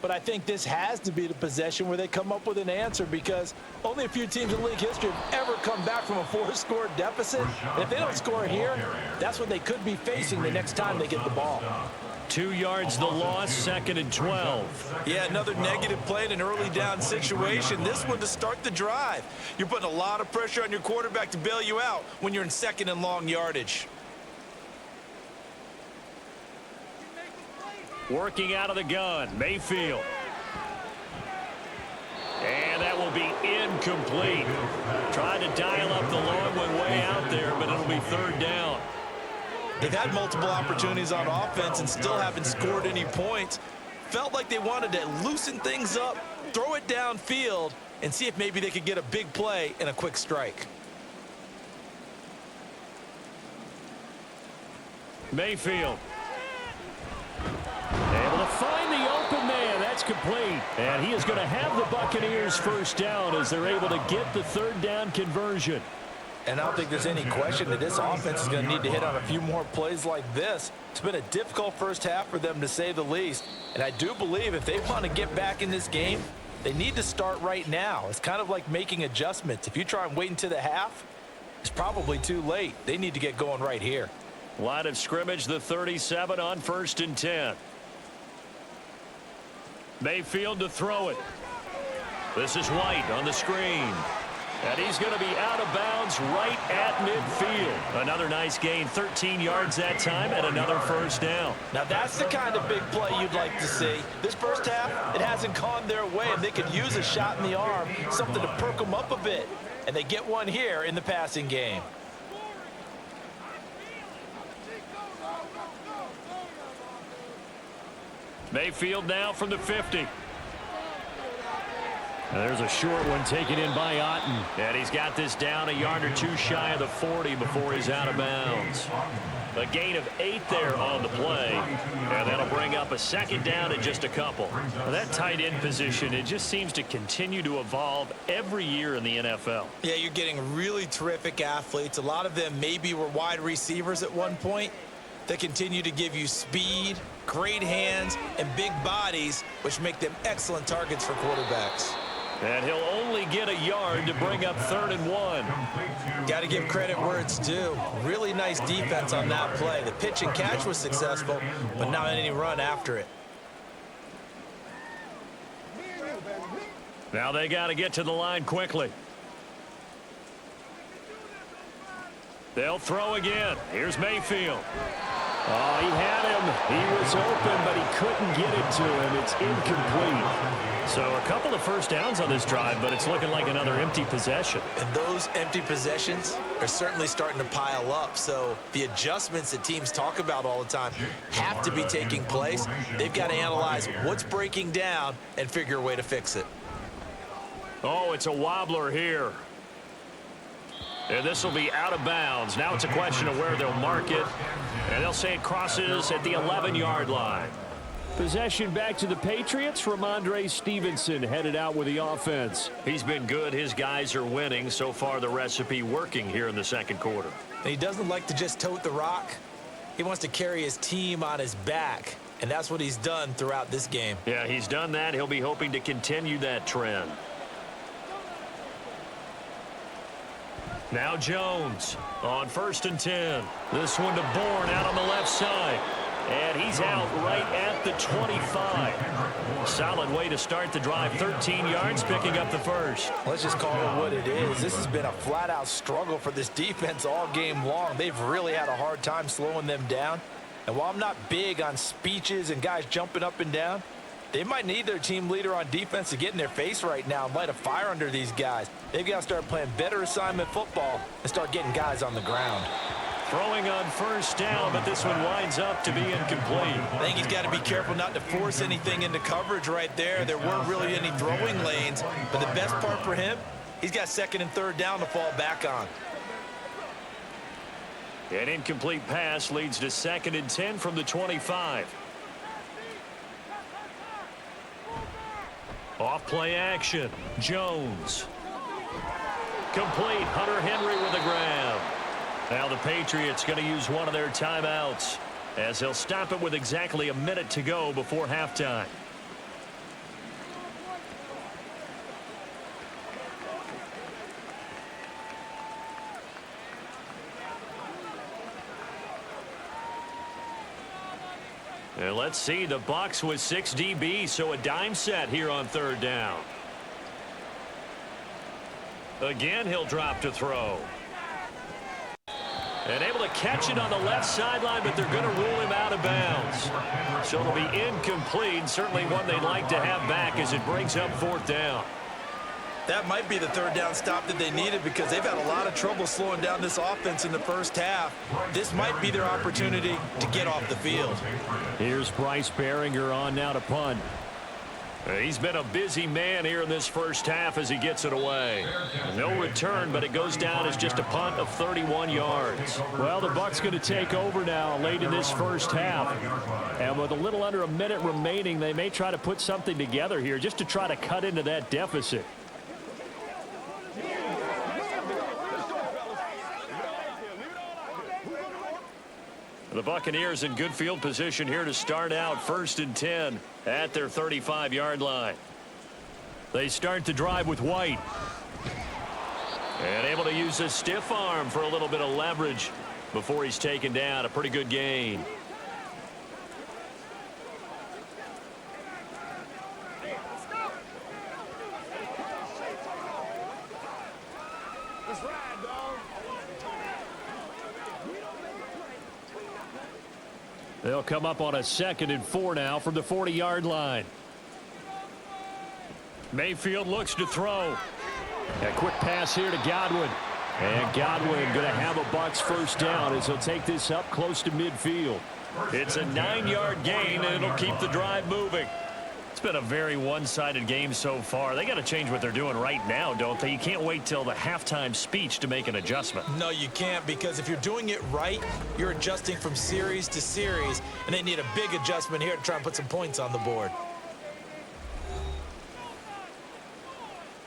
But I think this has to be the possession where they come up with an answer because only a few teams in league history have ever come back from a 4-score deficit. And if they don't score here, that's what they could be facing the next time they get the ball. 2 yards the loss, 2nd and 12. Yeah, another negative play in an early down situation. This one to start the drive. You're putting a lot of pressure on your quarterback to bail you out when you're in 2nd and long yardage. Working out of the gun, Mayfield. And that will be incomplete. Tried to dial up the long one way out there, but it'll be third down. They've had multiple opportunities on offense and still haven't scored any points. Felt like they wanted to loosen things up, throw it downfield, and see if maybe they could get a big play and a quick strike. Mayfield. Able to find the open man. That's complete. And he is going to have the Buccaneers first down as they're able to get the third down conversion. And I don't think there's any question that this offense is going to need to hit on a few more plays like this. It's been a difficult first half for them, to say the least. And I do believe if they want to get back in this game, they need to start right now. It's kind of like making adjustments. If you try and wait until the half, it's probably too late. They need to get going right here. Line of scrimmage, the 37 on 1st and 10. Mayfield to throw it. This is White on the screen. And he's going to be out of bounds right at midfield. Another nice gain, 13 yards that time, and another first down. Now that's the kind of big play you'd like to see. This first half, it hasn't gone their way, and they could use a shot in the arm, something to perk them up a bit. And they get one here in the passing game. Mayfield now from the 50. There's a short one taken in by Otten. And he's got this down a yard or two shy of the 40 before he's out of bounds. A gain of 8 there on the play. And that'll bring up a second down and just a couple. Now, that tight end position, it just seems to continue to evolve every year in the NFL. Yeah, you're getting really terrific athletes. A lot of them maybe were wide receivers at one point. They continue to give you speed, great hands, and big bodies, which make them excellent targets for quarterbacks. And he'll only get a yard to bring up 3rd and 1. Got to give credit where it's due. Really nice defense on that play. The pitch and catch was successful, but not any run after it. Now they got to get to the line quickly. They'll throw again. Here's Mayfield. Oh, he had him. He was open, but he couldn't get it to him. It's incomplete. So a couple of first downs on this drive, but it's looking like another empty possession. And those empty possessions are certainly starting to pile up. So the adjustments that teams talk about all the time have to be taking place. They've got to analyze what's breaking down and figure a way to fix it. Oh, it's a wobbler here. And this will be out of bounds. Now it's a question of where they'll mark it. And they'll say it crosses at the 11-yard line. Possession back to the Patriots. Ramondre Stevenson headed out with the offense. He's been good. His guys are winning. So far, the recipe working here in the second quarter. And he doesn't like to just tote the rock. He wants to carry his team on his back. And that's what he's done throughout this game. Yeah, he's done that. He'll be hoping to continue that trend. Now Jones on 1st and 10. This one to Bourne out on the left side. And he's out right at the 25. Solid way to start the drive. 13 yards, picking up the first. Let's just call it what it is. This has been a flat-out struggle for this defense all game long. They've really had a hard time slowing them down. And while I'm not big on speeches and guys jumping up and down, they might need their team leader on defense to get in their face right now and light a fire under these guys. They've got to start playing better assignment football and start getting guys on the ground. Throwing on first down, but this one winds up to be incomplete. I think he's got to be careful not to force anything into coverage right there. There weren't really any throwing lanes, but the best part for him, he's got 2nd and 3rd down to fall back on. An incomplete pass leads to 2nd and 10 from the 25. Off play action. Jones. Complete. Hunter Henry with the grab. Now the Patriots going to use one of their timeouts as they'll stop it with exactly a minute to go before halftime. And let's see, the Bucs with 6 DBs, so a dime set here on 3rd down. Again, he'll drop to throw. And able to catch it on the left sideline, but they're going to rule him out of bounds. So it'll be incomplete. Certainly one they'd like to have back as it brings up 4th down. That might be the 3rd down stop that they needed because they've had a lot of trouble slowing down this offense in the first half. This might be their opportunity to get off the field. Here's Bryce Behringer on now to punt. He's been a busy man here in this first half as he gets it away. No return, but it goes down as just a punt of 31 yards. Well, the Bucs going to take over now late in this first half. And with a little under a minute remaining, they may try to put something together here just to try to cut into that deficit. The Buccaneers in good field position here to start out 1st and 10 at their 35-yard line. They start the drive with White. And able to use a stiff arm for a little bit of leverage before he's taken down. A pretty good gain. They'll come up on a 2nd and 4 now from the 40-yard line. Mayfield looks to throw. A quick pass here to Godwin. And Godwin going to have a Bucs 1st down as he'll take this up close to midfield. It's a 9-yard gain, and it'll keep the drive moving. It's been a very one-sided game so far. They got to change what they're doing right now, don't they? You can't wait till the halftime speech to make an adjustment. No, you can't, because if you're doing it right, you're adjusting from series to series, and they need a big adjustment here to try and put some points on the board.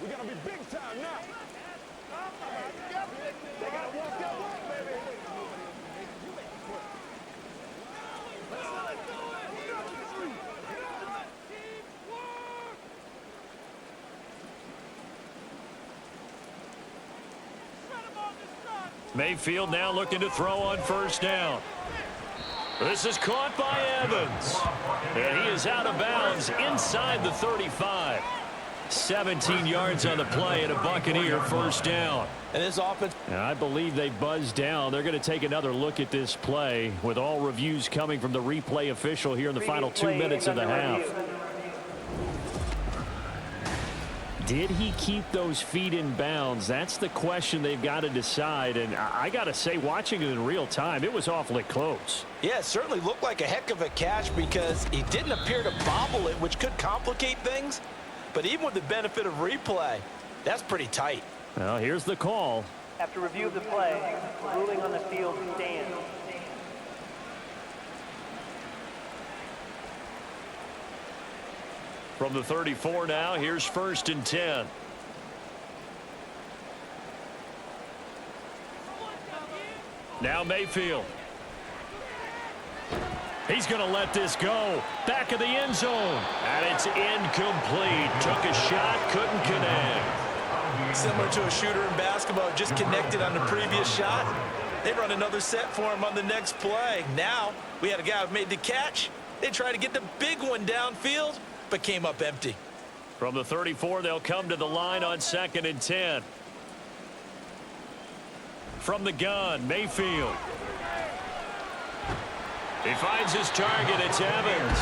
We're going to be big time now. They got to walk that walk, baby. Mayfield now looking to throw on 1st down. This is caught by Evans. And he is out of bounds inside the 35. 17 yards on the play and a Buccaneer 1st down. And this offense, I believe they buzzed down. They're going to take another look at this play with all reviews coming from the replay official here in the final 2 minutes of the half. Did he keep those feet in bounds? That's the question they've got to decide. And I got to say, watching it in real time, it was awfully close. yeah, it certainly looked like a heck of a catch because he didn't appear to bobble it, which could complicate things. But even with the benefit of replay, that's pretty tight. Well, here's the call. After review of the play, ruling on the field stands. From the 34 now, here's 1st and 10. Now Mayfield. He's going to let this go. Back of the end zone. And it's incomplete. Took a shot, couldn't connect. Similar to a shooter in basketball, just connected on the previous shot. They run another set for him on the next play. Now we had a guy who made the catch. They tried to get the big one downfield, but came up empty. From the 34, they'll come to the line on 2nd and 10. From the gun, Mayfield. He finds his target. It's Evans.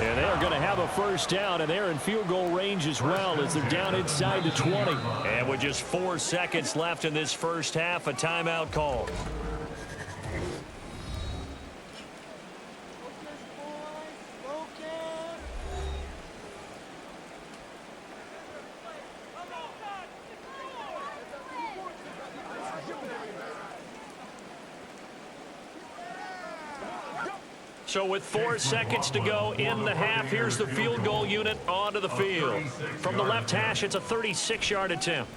And they are going to have a 1st down, and they're in field goal range as well as they're down inside the 20. And with just 4 seconds left in this first half, a timeout call. So with 4 seconds to go in the half, here's the field goal unit onto the field. From the left hash, it's a 36-yard attempt.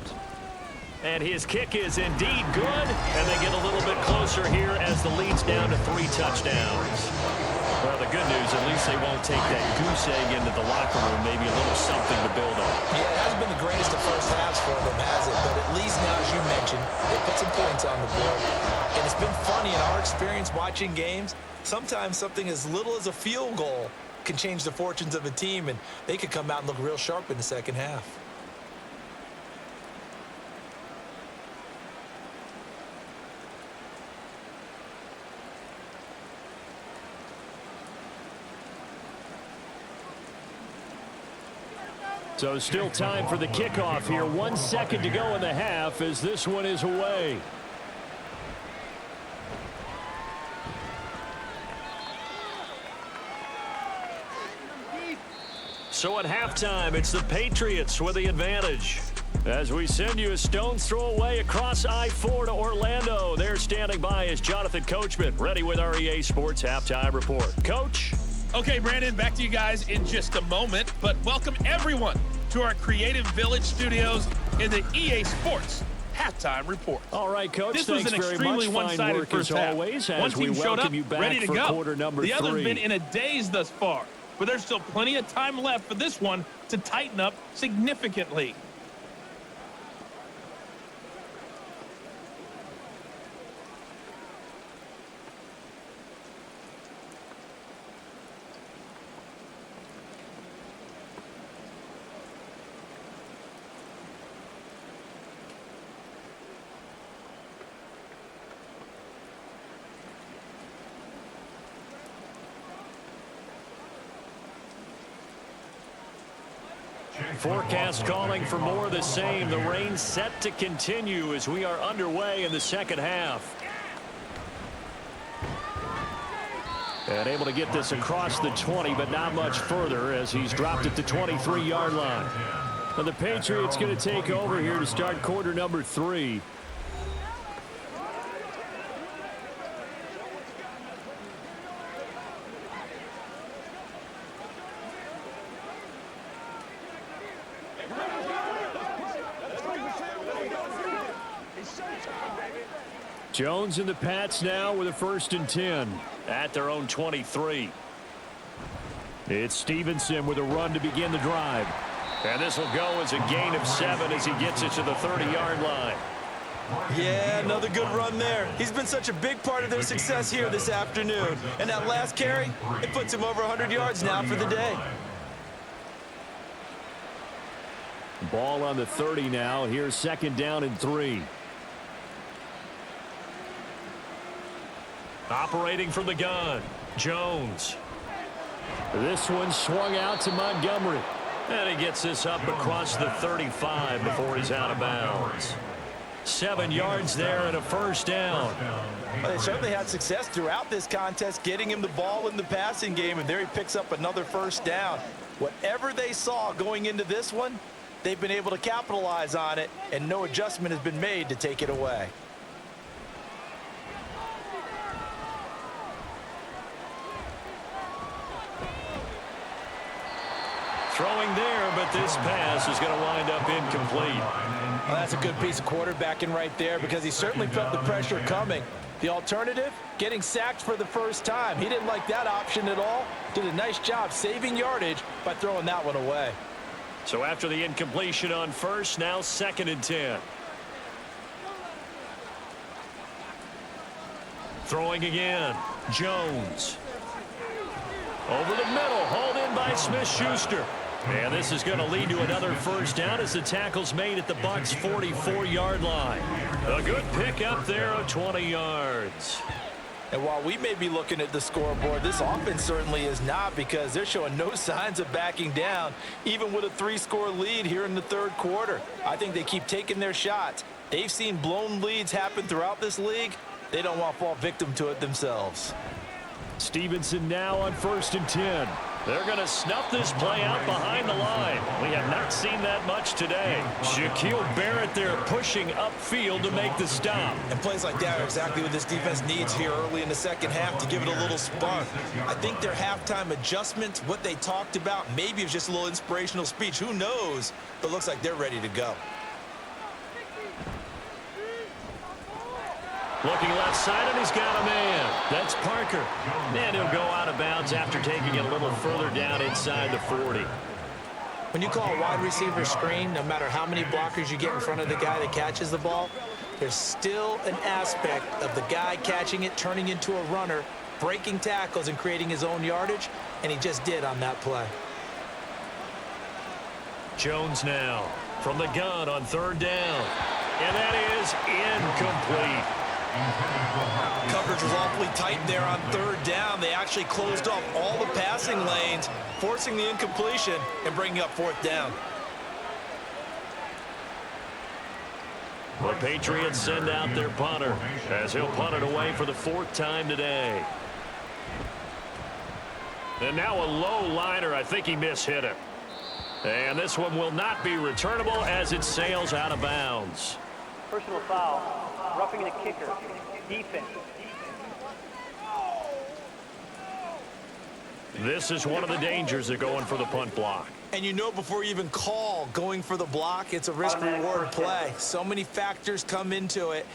And his kick is indeed good, and they get a little bit closer here as the lead's down to 3 touchdowns. Well, the good news, at least they won't take that goose egg into the locker room, maybe a little something to build on. Yeah, it hasn't been the greatest of first halves for them, has it? But at least now, as you mentioned, they put some points on the board. And it's been funny in our experience watching games. Sometimes something as little as a field goal can change the fortunes of a team, and they could come out and look real sharp in the second half. So still time for the kickoff here. 1 second to go in the half as this one is away. So at halftime, it's the Patriots with the advantage. As we send you a stone's throw away across I-4 to Orlando. They're standing by as Jonathan Coachman, ready with our EA Sports Halftime Report. Coach? Okay, Brandon, back to you guys in just a moment, but welcome everyone to our Creative Village studios in the EA Sports Halftime Report. All right, Coach, this thanks was an very extremely much. one-sided Fine work first as half. always, One as we team showed up, welcome you back ready to for go. quarter number the 3. other's been in a daze thus far, but there's still plenty of time left for this one to tighten up significantly. Forecast calling for more of the same. The rain set to continue as we are underway in the second half. And able to get this across the 20, but not much further as he's dropped it to 23-yard line. And the Patriots going to take over here to start quarter number 3. Jones and the Pats now with a 1st and 10 at their own 23. It's Stevenson with a run to begin the drive. And this will go as a gain of 7 as he gets it to the 30-yard line. Yeah, another good run there. He's been such a big part of their success here this afternoon. And that last carry, it puts him over 100 yards now for the day. Ball on the 30 now. Here's 2nd down and 3. Operating from the gun, Jones. This one swung out to Montgomery. And he gets this up across the 35 before he's out of bounds. 7 yards there and a 1st down. Well, they certainly had success throughout this contest, getting him the ball in the passing game, and there he picks up another 1st down. Whatever they saw going into this one, they've been able to capitalize on it, and no adjustment has been made to take it away. Throwing there, but this pass is going to wind up incomplete. Well, that's a good piece of quarterbacking right there because he certainly felt the pressure coming. The alternative, getting sacked for the 1st time. He didn't like that option at all. Did a nice job saving yardage by throwing that one away. So after the incompletion on 1st, now 2nd and 10. Throwing again, Jones. Over the middle, hauled in by Smith-Schuster. And this is going to lead to another 1st down as the tackle's made at the Bucs' 44-yard line. A good pickup there of 20 yards. And while we may be looking at the scoreboard, this offense certainly is not because they're showing no signs of backing down, even with a 3-score lead here in the 3rd quarter. I think they keep taking their shots. They've seen blown leads happen throughout this league. They don't want to fall victim to it themselves. Stevenson now on 1st and 10. They're going to snuff this play out behind the line. We have not seen that much today. Shaquille Barrett there pushing upfield to make the stop. And plays like that are exactly what this defense needs here early in the second half to give it a little spark. I think their halftime adjustments, what they talked about, maybe it was just a little inspirational speech. Who knows? But it looks like they're ready to go. Looking left side, and he's got a man. That's Parker. And he'll go out of bounds after taking it a little further down inside the 40. When you call a wide receiver screen, no matter how many blockers you get in front of the guy that catches the ball, there's still an aspect of the guy catching it, turning into a runner, breaking tackles and creating his own yardage, and he just did on that play. Jones now from the gun on 3rd down. And that is incomplete. Coverage was awfully tight there on 3rd down. They actually closed off all the passing lanes, forcing the incompletion and bringing up 4th down. The Patriots send out their punter as he'll punt it away for the 4th time today. And now a low liner. I think he mishit it. And this one will not be returnable as it sails out of bounds. Personal foul. Roughing the kicker. Defense. This is one of the dangers of going for the punt block. And you know before you even call going for the block, it's a risk-reward play. So many factors come into it.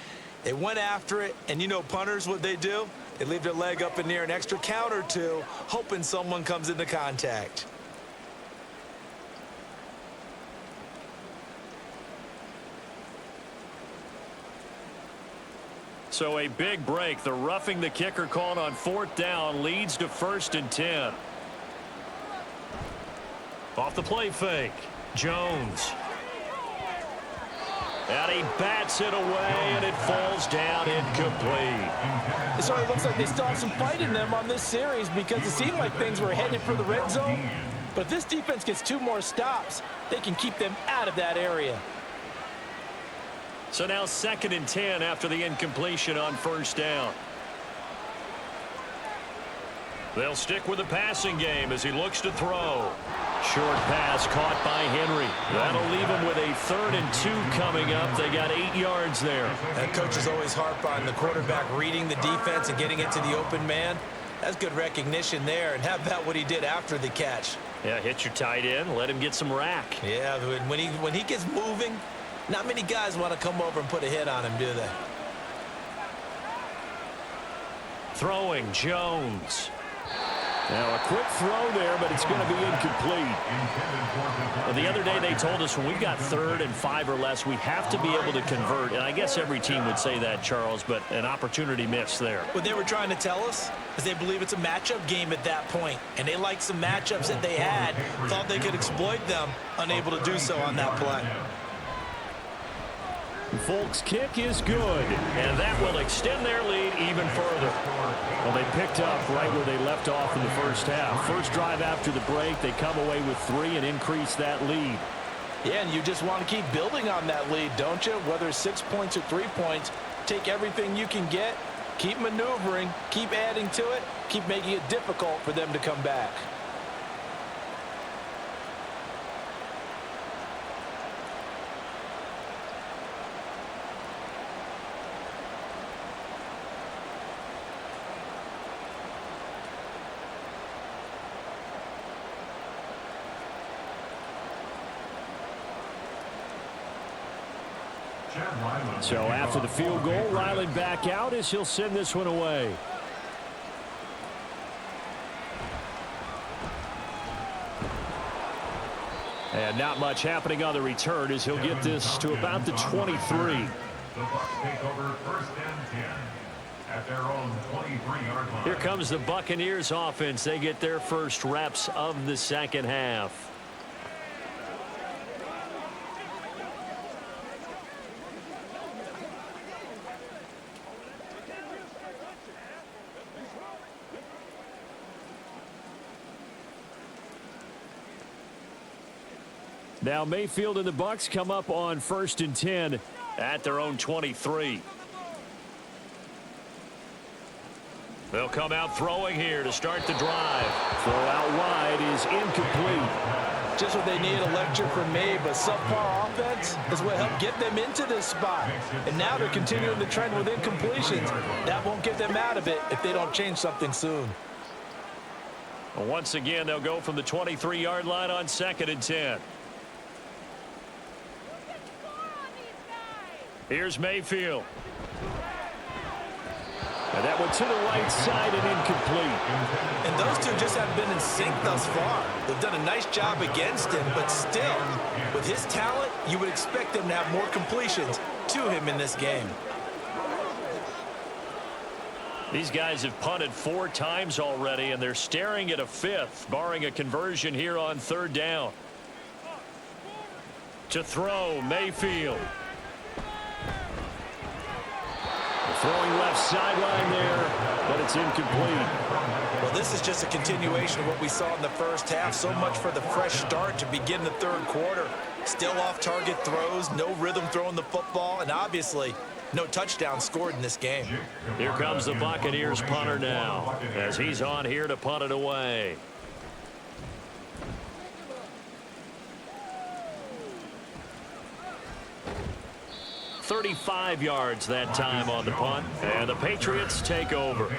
They went after it, and you know punters, what they do? They leave their leg up in the air an extra count or two, hoping someone comes into contact. So a big break. The roughing the kicker called on 4th down leads to 1st and 10. Off the play fake. Jones. And he bats it away, and it falls down incomplete. It sort of looks like they still have some fight in them on this series because it seemed like things were headed for the red zone. But if this defense gets 2 more stops, they can keep them out of that area. So now 2nd and 10 after the incompletion on 1st down. They'll stick with the passing game as he looks to throw. Short pass caught by Henry. That'll leave him with a 3rd and 2 coming up. They got 8 yards there. That coach is always harp on the quarterback reading the defense and getting it to the open man. That's good recognition there. And how about what he did after the catch? Yeah, hit your tight end. Let him get some rack. Yeah, when he gets moving, not many guys want to come over and put a hit on him, do they? Throwing Jones. Now a quick throw there, but it's going to be incomplete. Well, the other day they told us when we've got 3rd and 5 or less, we have to be able to convert. And I guess every team would say that, Charles, but an opportunity missed there. What they were trying to tell us is they believe it's a matchup game at that point. And they liked some matchups that they had, thought they could exploit them, unable to do so on that play. Folks' kick is good, and that will extend their lead even further. Well, they picked up right where they left off in the 1st half. First drive after the break, they come away with 3 and increase that lead. Yeah, and you just want to keep building on that lead, don't you? Whether it's 6 points or 3 points, take everything you can get, keep maneuvering, keep adding to it, keep making it difficult for them to come back. So after the field goal, Ryland back out as he'll send this one away. And not much happening on the return as he'll get this to about the 23. The Bucs take over 1st and 10 at their own 23-yard line. Here comes the Buccaneers offense. They get their first reps of the 2nd half. Now Mayfield and the Bucs come up on 1st and 10 at their own 23. They'll come out throwing here to start the drive. Throw out wide is incomplete. Just what they need, a lecture from me, but subpar offense is what helped get them into this spot. And now they're continuing the trend with incompletions. That won't get them out of it if they don't change something soon. Well, once again, they'll go from the 23-yard line on 2nd and 10. Here's Mayfield. And that one to the right side and incomplete. And those two just haven't been in sync thus far. They've done a nice job against him, but still, with his talent, you would expect them to have more completions to him in this game. These guys have punted 4 times already, and they're staring at a 5th, barring a conversion here on 3rd down. To throw, Mayfield. Throwing left sideline there, but it's incomplete. Well, this is just a continuation of what we saw in the 1st half. So much for the fresh start to begin the 3rd quarter. Still off-target throws, no rhythm throwing the football, and obviously no touchdown scored in this game. Here comes the Buccaneers punter now as he's on here to punt it away. 35 yards that time on the punt, and the Patriots take over.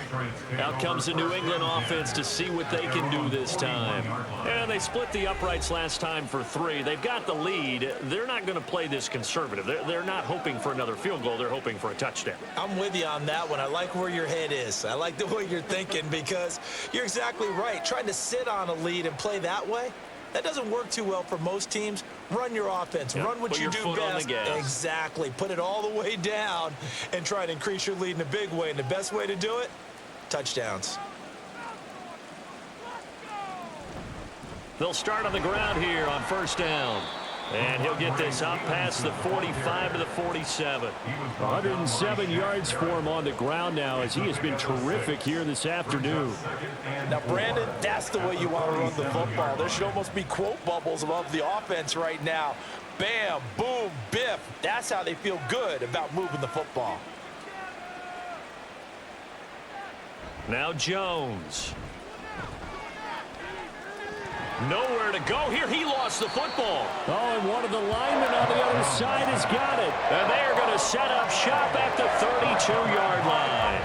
Out comes the New England offense to see what they can do this time. And they split the uprights last time for 3. They've got the lead. They're not going to play this conservative. They're not hoping for another field goal. They're hoping for a touchdown. I'm with you on that one. I like where your head is. I like the way you're thinking because you're exactly right. Trying to sit on a lead and play that way, that doesn't work too well for most teams. Run your offense. Yep. Run what Put you your do foot best. on the gas. Exactly. Put it all the way down and try to increase your lead in a big way. And the best way to do it, touchdowns. They'll start on the ground here on first down. And he'll get this up past the 45 to the 47. 107 yards for him on the ground now as he has been terrific here this afternoon. Now, Brandon, that's the way you want to run the football. There should almost be quote bubbles above the offense right now. Bam, boom, biff. That's how they feel good about moving the football. Now Jones. Nowhere to go here. He lost the football. Oh, and one of the linemen on the other side has got it. And they're going to set up shop at the 32-yard line.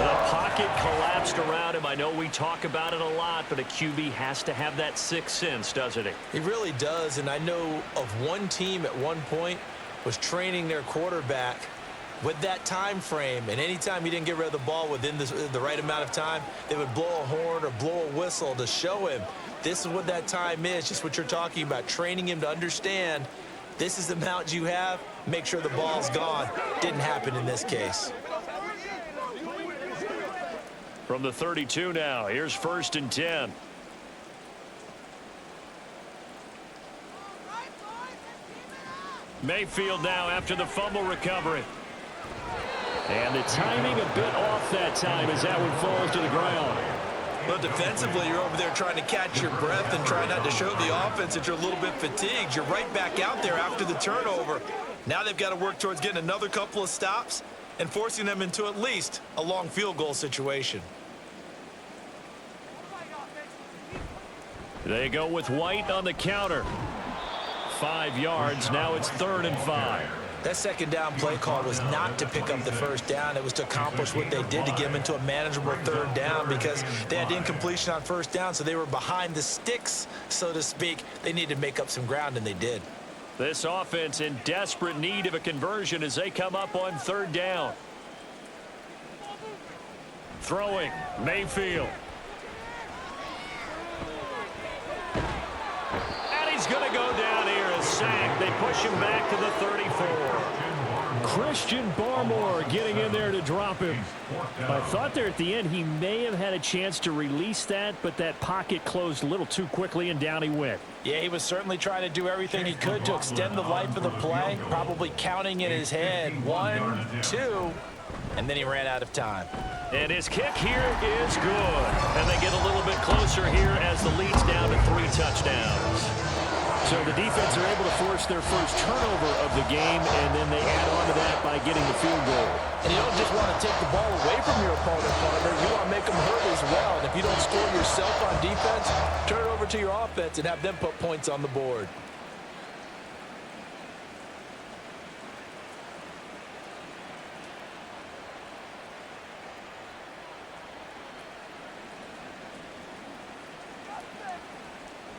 The pocket collapsed around him. I know we talk about it a lot, but a QB has to have that sixth sense, doesn't he? He really does, and I know of one team at one point was training their quarterback with that time frame, and anytime he didn't get rid of the ball within the right amount of time, they would blow a horn or blow a whistle to show him this is what that time is, just what you're talking about, training him to understand this is the amount you have, make sure the ball's gone. Didn't happen in this case. From the 32 now, here's 1st and 10. Mayfield now after the fumble recovery. And the timing a bit off that time as that one falls to the ground. But defensively, you're over there trying to catch your breath and try not to show the offense that you're a little bit fatigued. You're right back out there after the turnover. Now they've got to work towards getting another couple of stops and forcing them into at least a long field goal situation. They go with White on the counter. 5 yards. Now it's 3rd and 5. That second down play call was not to pick up the first down. It was to accomplish what they did to get them into a manageable 3rd down because they had incompletion on first down, so they were behind the sticks, so to speak. They needed to make up some ground, and they did. This offense in desperate need of a conversion as they come up on 3rd down. Throwing, Mayfield. And he's going to go down here, a sack. They push him back to the 34. Christian Barmore getting in there to drop him. I thought there at the end he may have had a chance to release that, but that pocket closed a little too quickly, and down he went. Yeah, he was certainly trying to do everything he could to extend the life of the play, probably counting in his head 1, 2, and then he ran out of time. And his kick here is good. And they get a little bit closer here as the lead's down to 3 touchdowns. So the defense are able to force their first turnover of the game, and then they add on to that by getting the field goal. And you don't just want to take the ball away from your opponent, partner. You want to make them hurt as well. And if you don't score yourself on defense, turn it over to your offense and have them put points on the board.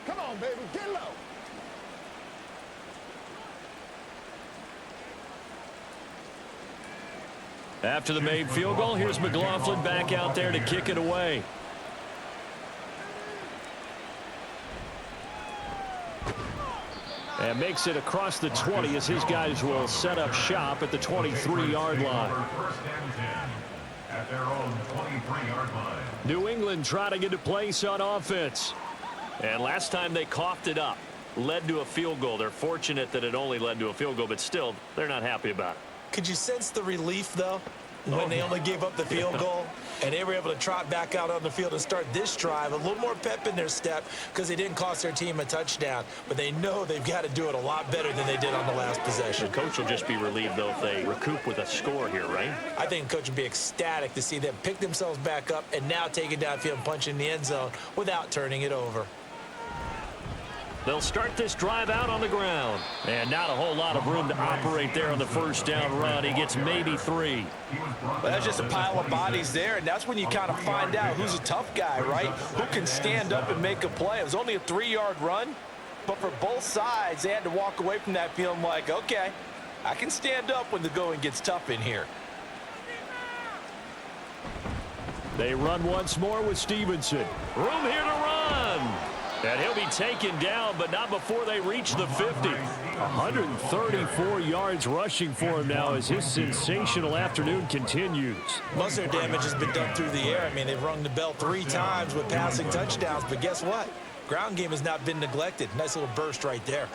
Come on, baby, get low. After the made field goal, here's McLaughlin back out there to kick it away. And makes it across the 20 as his guys will set up shop at the 23-yard line. 1st and 10 at their own 23-yard line. New England trying to get a place on offense. And last time they coughed it up, led to a field goal. They're fortunate that it only led to a field goal, but still, they're not happy about it. Could you sense the relief, though? when they only gave up the field goal, and they were able to trot back out on the field and start this drive. A little more pep in their step because they didn't cost their team a touchdown, but they know they've got to do it a lot better than they did on the last possession. The coach will just be relieved, though, if they recoup with a score here, right? I think the coach would be ecstatic to see them pick themselves back up and now take it downfield and punch in the end zone without turning it over. They'll start this drive out on the ground. And not a whole lot of room to operate there on the first down run. He gets maybe 3. But that's just a pile of bodies there, and that's when you kind of find out who's a tough guy, right? Who can stand up and make a play. It was only a 3-yard run, but for both sides, they had to walk away from that feeling like, okay, I can stand up when the going gets tough in here. They run once more with Stevenson. Room here to run. And he'll be taken down, but not before they reach the 50. 134 yards rushing for him now as his sensational afternoon continues. Most of their damage has been done through the air. I mean, they've rung the bell 3 times with passing touchdowns, but guess what? Ground game has not been neglected. Nice little burst right there.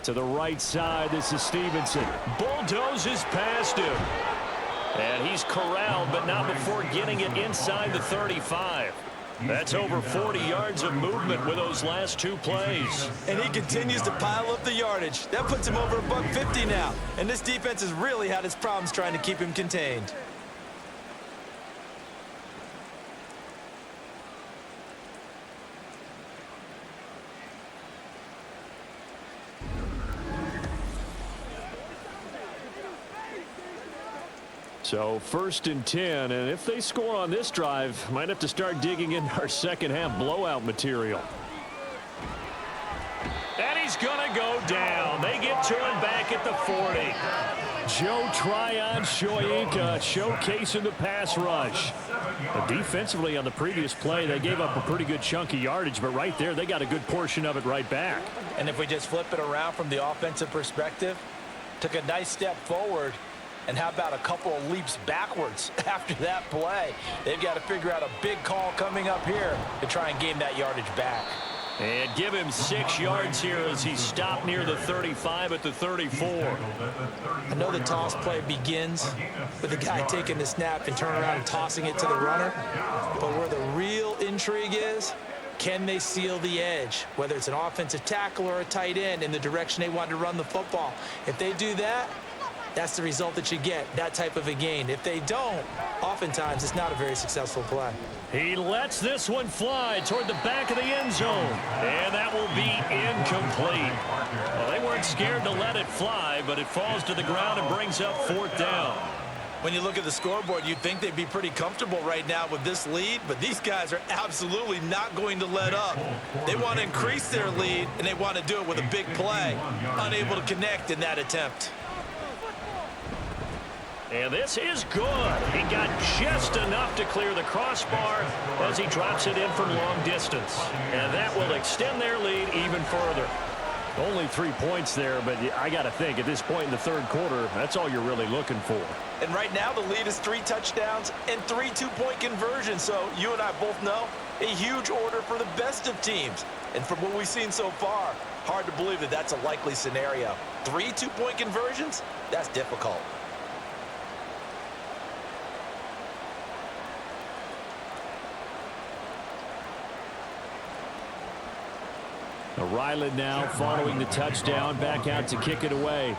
To the right side, this is Stevenson. Bulldozes past him. And he's corralled, but not before getting it inside the 35. That's over 40 yards of movement with those last 2 plays. And he continues to pile up the yardage. That puts him over $150 now. And this defense has really had its problems trying to keep him contained. So 1st and 10, and if they score on this drive, might have to start digging in our second half blowout material. And he's going to go down. They get to him back at the 40. Joe Tryon-Shoyinka showcasing the pass rush. Defensively on the previous play, they gave up a pretty good chunk of yardage, but right there, they got a good portion of it right back. And if we just flip it around from the offensive perspective, took a nice step forward. And how about a couple of leaps backwards after that play? They've got to figure out a big call coming up here to try and gain that yardage back. And give him 6 yards here as he stopped near the 35 at the 34. I know the toss play begins with the guy taking the snap and turning around and tossing it to the runner. But where the real intrigue is, can they seal the edge? Whether it's an offensive tackle or a tight end in the direction they want to run the football. If they do that, that's the result that you get, that type of a gain. If they don't, oftentimes it's not a very successful play. He lets this one fly toward the back of the end zone. And that will be incomplete. Well, they weren't scared to let it fly, but it falls to the ground and brings up 4th down. When you look at the scoreboard, you'd think they'd be pretty comfortable right now with this lead, but these guys are absolutely not going to let up. They want to increase their lead, and they want to do it with a big play. Unable to connect in that attempt. And this is good. He got just enough to clear the crossbar as he drops it in from long distance. And that will extend their lead even further. Only 3 points there, but I got to think at this point in the 3rd quarter, that's all you're really looking for. And right now the lead is 3 touchdowns and 3 2-point conversions. So you and I both know a huge order for the best of teams. And from what we've seen so far, hard to believe that that's a likely scenario. 3 2-point conversions? That's difficult. Ryland now following the touchdown, back out to kick it away.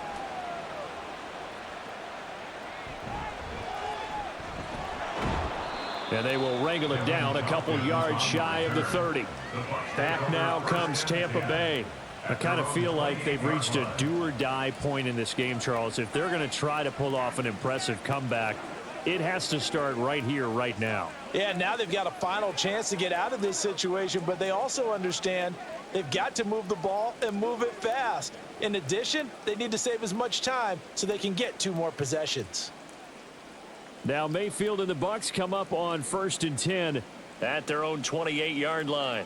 And they will wrangle it down a couple yards shy of the 30. Back now comes Tampa Bay. I kind of feel like they've reached a do-or-die point in this game, Charles. If they're going to try to pull off an impressive comeback, it has to start right here, right now. Yeah, now they've got a final chance to get out of this situation, but they also understand they've got to move the ball and move it fast. In addition, they need to save as much time so they can get 2 more possessions. Now Mayfield and the Bucs come up on 1st and 10 at their own 28-yard line.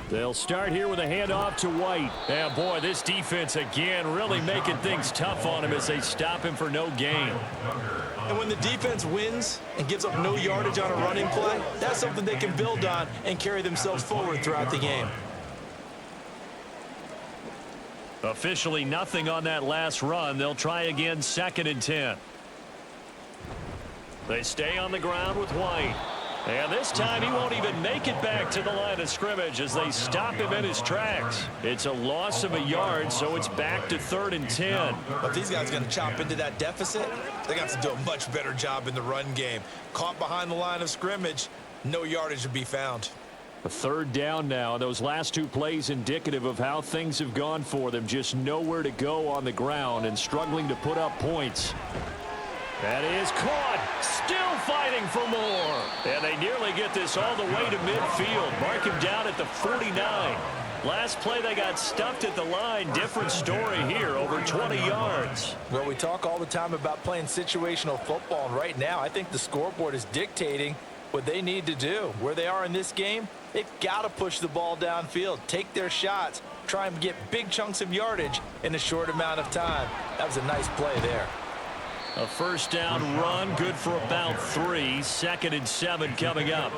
They'll start here with a handoff to White. Yeah, boy, this defense again really making things tough on him as they stop him for no gain. And when the defense wins and gives up no yardage on a running play, that's something they can build on and carry themselves forward throughout the game. Officially nothing on that last run. They'll try again, 2nd and 10. They stay on the ground with White. And this time he won't even make it back to the line of scrimmage as they stop him in his tracks. It's a loss of a yard, so it's back to 3rd and 10. But these guys are going to chop into that deficit. They got to do a much better job in the run game. Caught behind the line of scrimmage, no yardage to be found. A 3rd down now. Those last 2 plays indicative of how things have gone for them. Just nowhere to go on the ground and struggling to put up points. That is caught. Still fighting for more. And they nearly get this all the way to midfield. Mark him down at the 49. Last play they got stuffed at the line. Different story here, over 20 yards. Well, we talk all the time about playing situational football, and right now I think the scoreboard is dictating what they need to do. Where they are in this game, they've got to push the ball downfield, take their shots, try and get big chunks of yardage in a short amount of time. That was a nice play there. A 1st down run, good for about 3. 2nd and 7 coming up.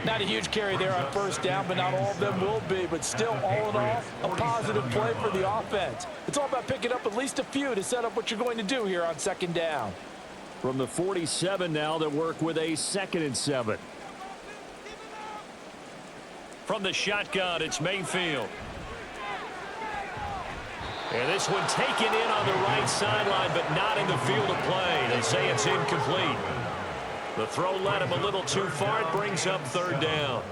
Not a huge carry there on 1st down, but not all of them will be. But still, all in all, a positive play for the offense. It's all about picking up at least a few to set up what you're going to do here on 2nd down. From the 47 now, they work with a 2nd and 7. From the shotgun, it's Mayfield. And this one taken in on the right sideline, but not in the field of play. They say it's incomplete. The throw led him a little too far. It brings up 3rd down.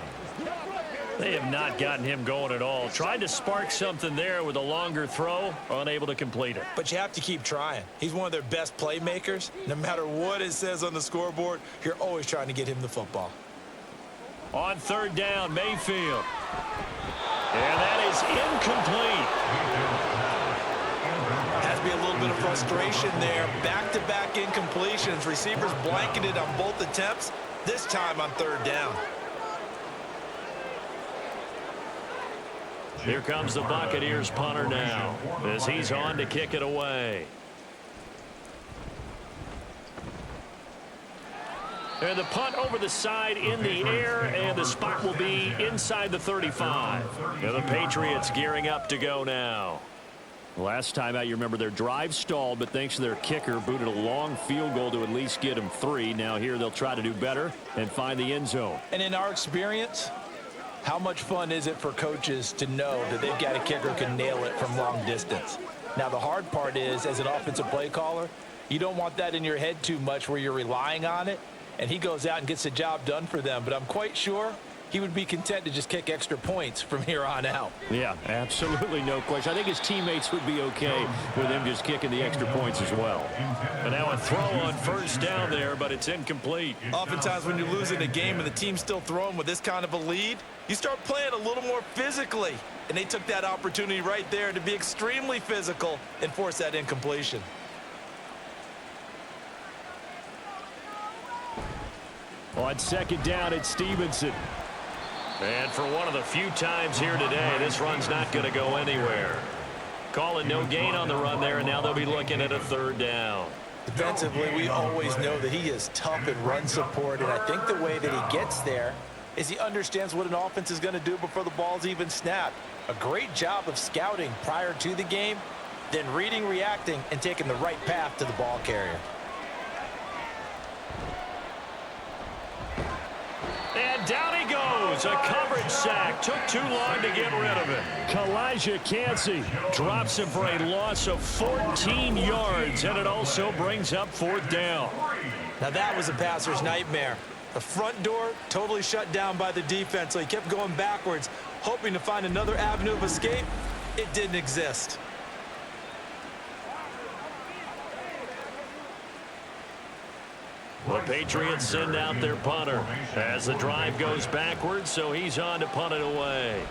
They have not gotten him going at all. Tried to spark something there with a longer throw, unable to complete it. But you have to keep trying. He's one of their best playmakers. No matter what it says on the scoreboard, you're always trying to get him the football. On 3rd down, Mayfield. And that is incomplete. Has to be a little bit of frustration there. Back-to-back incompletions. Receivers blanketed on both attempts, this time on 3rd down. Here comes the Buccaneers punter now as he's on to kick it away. And the punt over the side in the air, and the spot will be inside the 35. And the Patriots gearing up to go now. Last time out, you remember their drive stalled, but thanks to their kicker, booted a long field goal to at least get them 3. Now here they'll try to do better and find the end zone. And in our experience, how much fun is it for coaches to know that they've got a kicker who can nail it from long distance? Now, the hard part is, as an offensive play caller, you don't want that in your head too much where you're relying on it, and he goes out and gets the job done for them. But I'm quite sure he would be content to just kick extra points from here on out. Yeah, absolutely no question. I think his teammates would be okay with him just kicking the extra points as well. And now a throw on 1st down there, but it's incomplete. Oftentimes when you're losing a game and the team's still throwing with this kind of a lead, you start playing a little more physically. And they took that opportunity right there to be extremely physical and force that incompletion. On 2nd down, it's Stevenson. And for one of the few times here today, this run's not going to go anywhere. Calling no gain on the run there, and now they'll be looking at a 3rd down. Defensively, we always know that he is tough in run support, and I think the way that he gets there is he understands what an offense is going to do before the ball's even snapped. A great job of scouting prior to the game, then reading, reacting, and taking the right path to the ball carrier. And down he goes. A coverage sack. Took too long to get rid of it. Kalijah Cansey drops him for a loss of 14 yards, and it also brings up 4th down. Now that was a passer's nightmare. The front door totally shut down by the defense, so he kept going backwards, hoping to find another avenue of escape. It didn't exist. The Patriots send out their punter as the drive goes backwards, so he's on to punt it away.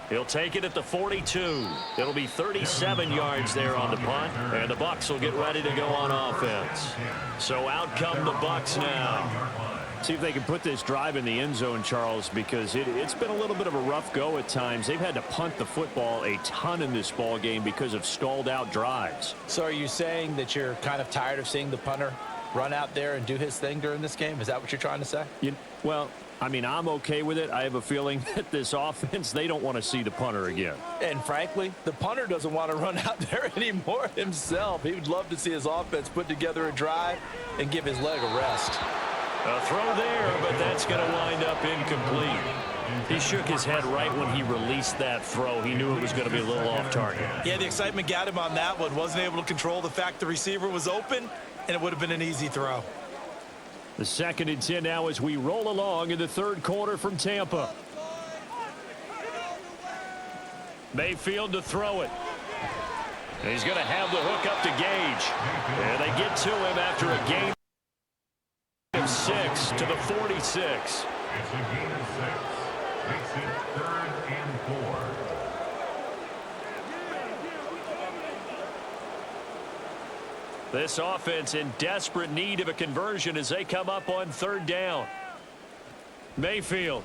He'll take it at the 42. It'll be 37 yards there on the punt, and the Bucs will get ready to go on offense. So out come the Bucs now. See if they can put this drive in the end zone, Charles, because it's been a little bit of a rough go at times. They've had to punt the football a ton in this ball game because of stalled out drives. So are you saying that you're kind of tired of seeing the punter run out there and do his thing during this game? Is that what you're trying to say? Well, I mean, I'm okay with it. I have a feeling that this offense, they don't want to see the punter again. And frankly, the punter doesn't want to run out there anymore himself. He would love to see his offense put together a drive and give his leg a rest. A throw there, but that's going to wind up incomplete. He shook his head right when he released that throw. He knew it was going to be a little off target. Yeah, the excitement got him on that one. Wasn't able to control the fact the receiver was open, and it would have been an easy throw. The 2nd and 10 now as we roll along in the 3rd quarter from Tampa. Mayfield to throw it. And he's going to have the hook up to Gage. And they get to him after a gain of 6 to the 46. It's a gain of 6. Makes it 3rd and 4. This offense in desperate need of a conversion as they come up on 3rd down. Mayfield.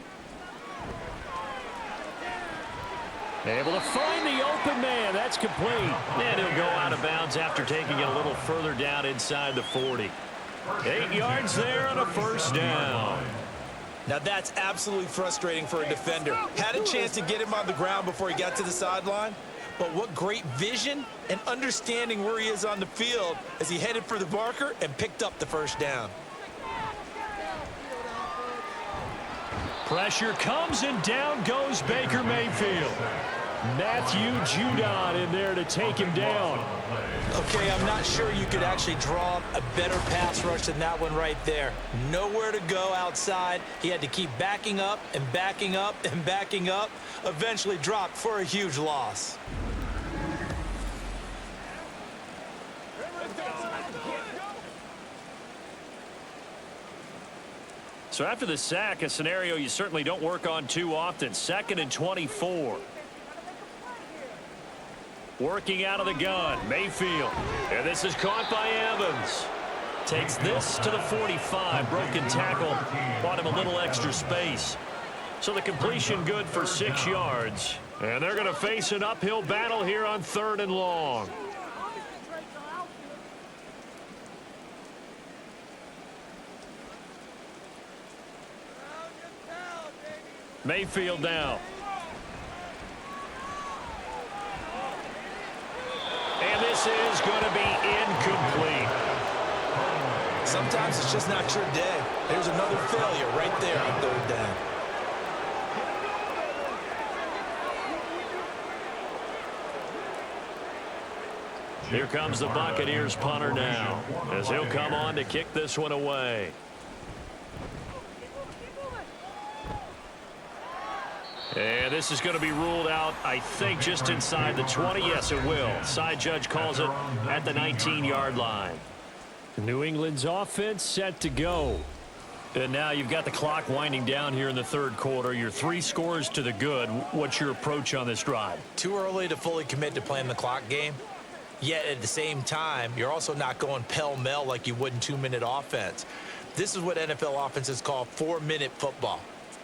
Able to find the open man. That's complete. And he'll go out of bounds after taking it a little further down inside the 40. 8 yards there on a 1st down. Now that's absolutely frustrating for a defender. Had a chance to get him on the ground before he got to the sideline. But what great vision and understanding where he is on the field as he headed for the marker and picked up the 1st down. Pressure comes and down goes Baker Mayfield. Matthew Judon in there to take him down. Okay, I'm not sure you could actually draw a better pass rush than that one right there. Nowhere to go outside. He had to keep backing up and backing up and backing up. Eventually dropped for a huge loss. So after the sack, a scenario you certainly don't work on too often. 2nd and 24. Working out of the gun, Mayfield. And this is caught by Evans. Takes this to the 45. Broken tackle. Bought him a little extra space. So the completion good for 6 yards. And they're going to face an uphill battle here on 3rd and long. Mayfield now. And this is going to be incomplete. Sometimes it's just not your day. There's another failure right there on 3rd down. Here comes the Buccaneers punter now as he'll come on to kick this one away. And this is going to be ruled out, I think, just inside the 20. Yes, it will. Side judge calls it at the 19-yard line. New England's offense set to go. And now you've got the clock winding down here in the 3rd quarter. You're 3 scores to the good. What's your approach on this drive? Too early to fully commit to playing the clock game. Yet at the same time, you're also not going pell-mell like you would in 2-minute offense. This is what NFL offenses call 4-minute football.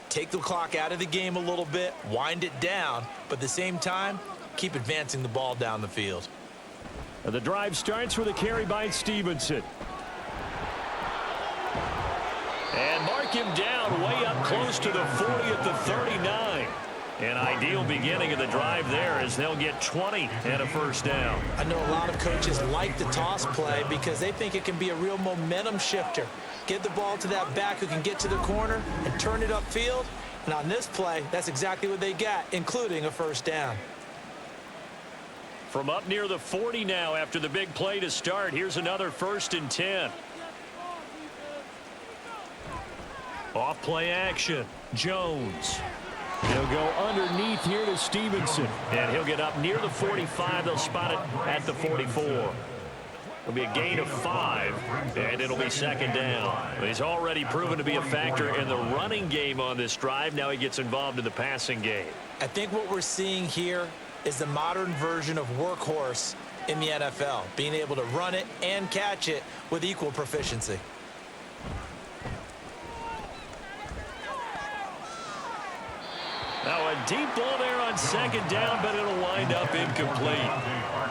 Take the clock out of the game a little bit, wind it down, but at the same time, keep advancing the ball down the field. The drive starts with a carry by Stevenson. And mark him down way up close to the 40 at the 39. An ideal beginning of the drive there as they'll get 20 and a 1st down. I know a lot of coaches like the toss play because they think it can be a real momentum shifter. Get the ball to that back who can get to the corner and turn it upfield. And on this play, that's exactly what they got, including a 1st down. From up near the 40 now after the big play to start, here's another 1st and 10. Off play action. Jones. He'll go underneath here to Stevenson. And he'll get up near the 45. They'll spot it at the 44. It'll be a gain of 5, and it'll be 2nd down. But he's already proven to be a factor in the running game on this drive. Now he gets involved in the passing game. I think what we're seeing here is the modern version of workhorse in the NFL, being able to run it and catch it with equal proficiency. Now a deep ball there on 2nd down, but it'll wind up incomplete.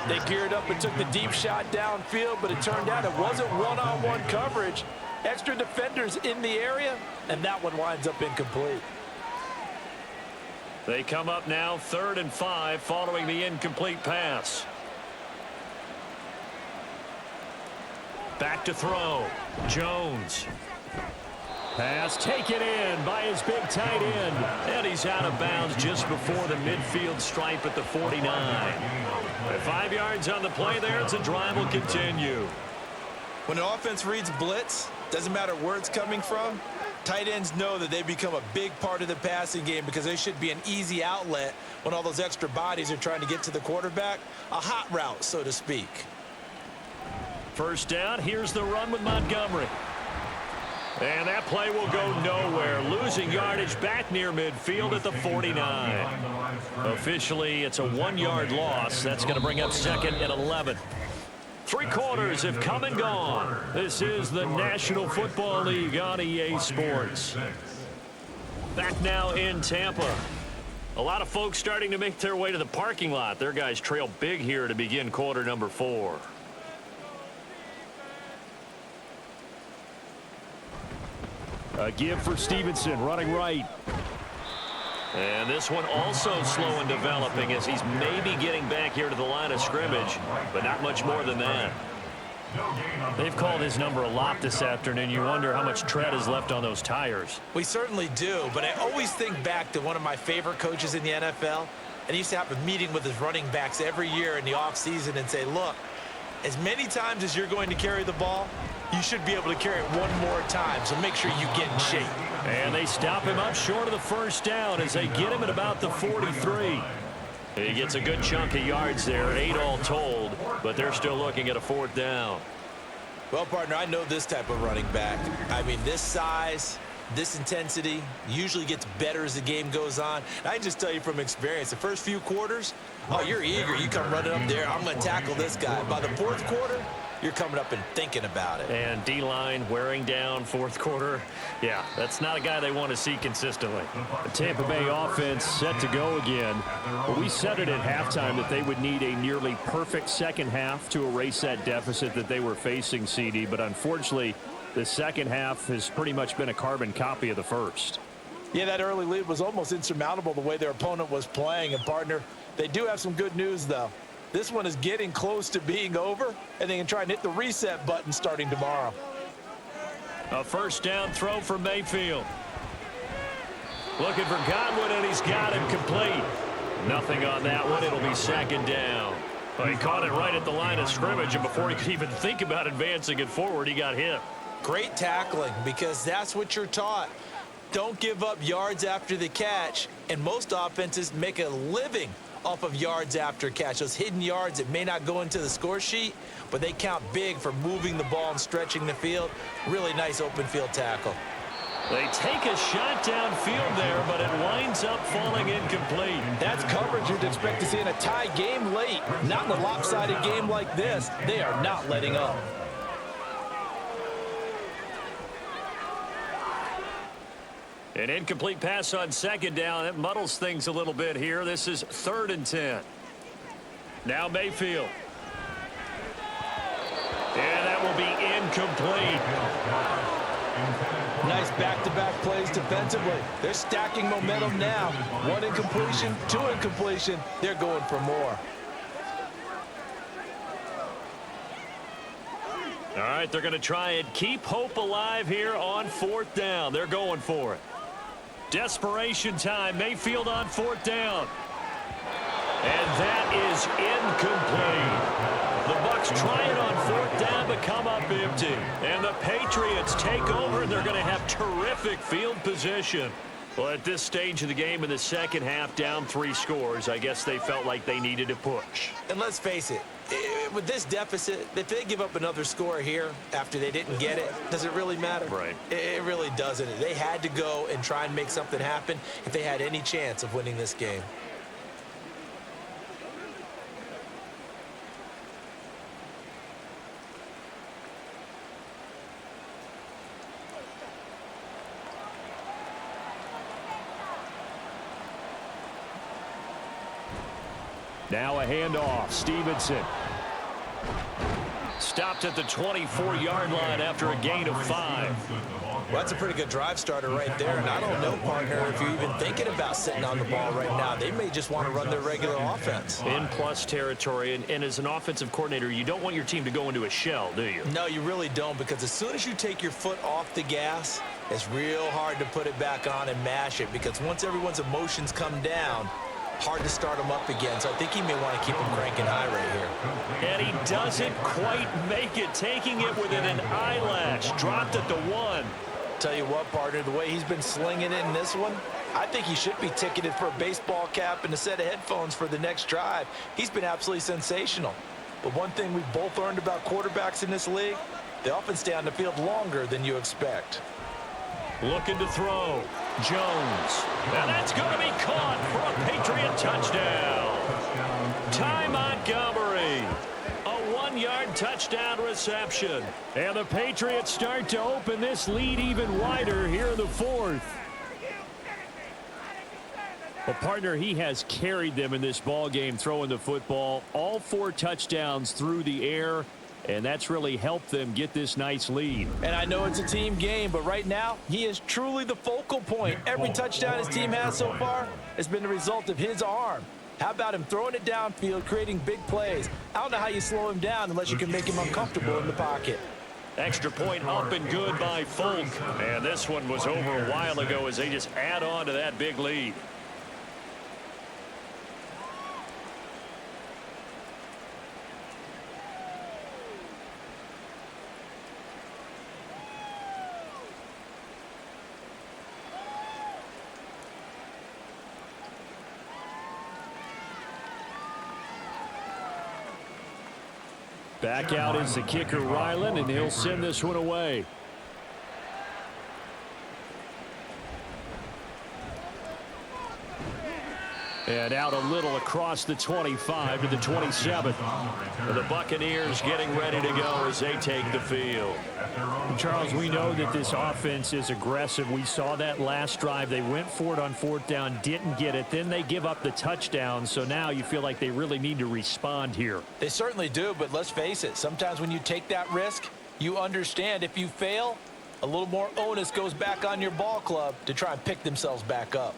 They geared up and took the deep shot downfield, but it turned out it wasn't one-on-one coverage. Extra defenders in the area, and that one winds up incomplete. They come up now 3rd and 5 following the incomplete pass. Back to throw. Jones. Pass taken in by his big tight end. And he's out of bounds just before the midfield stripe at the 49. At 5 yards on the play there, the drive will continue. When an offense reads blitz, doesn't matter where it's coming from, tight ends know that they become a big part of the passing game because they should be an easy outlet when all those extra bodies are trying to get to the quarterback. A hot route, so to speak. First down, here's the run with Montgomery. And that play will go nowhere. Losing yardage back near midfield at the 49. Officially, it's a 1-yard loss. That's going to bring up 2nd and 11. 3 quarters have come and gone. This is the National Football League on EA Sports. Back now in Tampa. A lot of folks starting to make their way to the parking lot. Their guys trail big here to begin quarter number 4. A give for Stevenson, running right. And this one also slow in developing as he's maybe getting back here to the line of scrimmage, but not much more than that. They've called his number a lot this afternoon. You wonder how much tread is left on those tires. We certainly do, but I always think back to one of my favorite coaches in the NFL, and he used to have a meeting with his running backs every year in the offseason and say, look, as many times as you're going to carry the ball, you should be able to carry it one more time, so make sure you get in shape. And they stop him up short of the first down as they get him at about the 43. He gets a good chunk of yards there, 8 all told, but they're still looking at a 4th down. Well, partner, I know this type of running back. I mean, this size, this intensity usually gets better as the game goes on. And I can just tell you from experience, the first few quarters, oh, you're eager. You come running up there, I'm going to tackle this guy. By the 4th quarter, you're coming up and thinking about it. And D-line wearing down 4th quarter. Yeah, that's not a guy they want to see consistently. The Tampa Bay offense set to go again. But we said it at halftime that they would need a nearly perfect second half to erase that deficit that they were facing, CD. But unfortunately, the second half has pretty much been a carbon copy of the first. Yeah, that early lead was almost insurmountable the way their opponent was playing. And, partner, they do have some good news, though. This one is getting close to being over, and they can try and hit the reset button starting tomorrow. A first down throw for Mayfield. Looking for Godwin, and he's got him complete. Nothing on that one. It'll be 2nd down. Well, he caught it right at the line of scrimmage, and before he could even think about advancing it forward, he got hit. Great tackling, because that's what you're taught. Don't give up yards after the catch, and most offenses make a living off of yards after catch. Those hidden yards that may not go into the score sheet, but they count big for moving the ball and stretching the field. Really nice open field tackle. They take a shot downfield there, but it winds up falling incomplete. That's coverage you'd expect to see in a tie game late. Not in a lopsided game like this. They are not letting up. An incomplete pass on 2nd down. That muddles things a little bit here. This is 3rd and 10. Now Mayfield. And that will be incomplete. Nice back-to-back plays defensively. They're stacking momentum now. 1 incompletion, 2 incompletion. They're going for more. All right, they're going to try and keep hope alive here on 4th down. They're going for it. Desperation time. Mayfield on 4th down. And that is incomplete. The Bucs try it on 4th down but come up empty. And the Patriots take over, and they're going to have terrific field position. Well, at this stage of the game in the second half, down 3 scores, I guess they felt like they needed to push. And let's face it, with this deficit, if they give up another score here after they didn't get it, does it really matter? Right. It really doesn't. They had to go and try and make something happen if they had any chance of winning this game. Now a handoff. Stevenson. Stopped at the 24-yard line after a gain of 5. Well, that's a pretty good drive starter right there. And I don't know, partner, if you're even thinking about sitting on the ball right now. They may just want to run their regular offense. In plus territory. And as an offensive coordinator, you don't want your team to go into a shell, do you? No, you really don't, because as soon as you take your foot off the gas, it's real hard to put it back on and mash it, because once everyone's emotions come down, hard to start them up again. So I think he may want to keep them cranking high right here. And he doesn't quite make it, taking it within an eyelash. Dropped at the 1. Tell you what, partner, the way he's been slinging it in this one, I think he should be ticketed for a baseball cap and a set of headphones for the next drive. He's been absolutely sensational. But one thing we've both learned about quarterbacks in this league, they often stay on the field longer than you expect. Looking to throw. Jones. And that's going to be caught for a Patriot touchdown. Ty Montgomery. A 1-yard touchdown reception. And the Patriots start to open this lead even wider here in the 4th. Well, partner, he has carried them in this ball game throwing the football. All 4 touchdowns through the air. And that's really helped them get this nice lead. And I know it's a team game, but right now, he is truly the focal point. Every touchdown his team has so far has been the result of his arm. How about him throwing it downfield, creating big plays? I don't know how you slow him down unless you can make him uncomfortable in the pocket. Extra point up and good by Folk. And this one was over a while ago as they just add on to that big lead. Back out is the kicker, Ryland, and he'll send this one away. And out a little across the 25 to the 27. And the Buccaneers getting ready to go as they take the field. Charles, we know that this offense is aggressive. We saw that last drive. They went for it on 4th down, didn't get it. Then they give up the touchdown. So now you feel like they really need to respond here. They certainly do, but let's face it. Sometimes when you take that risk, you understand if you fail, a little more onus goes back on your ball club to try and pick themselves back up.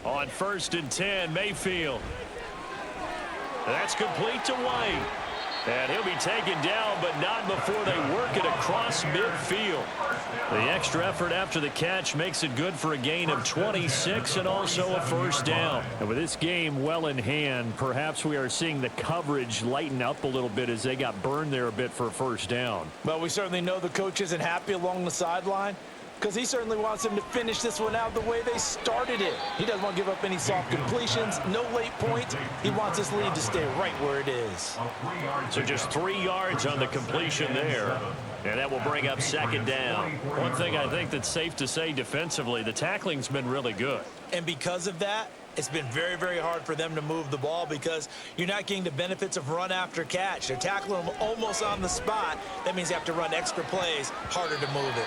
On 1st and 10, Mayfield. That's complete to White. And he'll be taken down, but not before they work it across midfield. The extra effort after the catch makes it good for a gain of 26 and also a 1st down. And with this game well in hand, perhaps we are seeing the coverage lighten up a little bit as they got burned there a bit for a 1st down. Well, we certainly know the coach isn't happy along the sideline, because he certainly wants them to finish this one out the way they started it. He doesn't want to give up any soft completions, no late points. He wants his lead to stay right where it is. So just 3 yards on the completion there. And that will bring up 2nd down. One thing I think that's safe to say defensively, the tackling's been really good. And because of that, it's been very, very hard for them to move the ball because you're not getting the benefits of run after catch. They're tackling them almost on the spot. That means you have to run extra plays, harder to move it.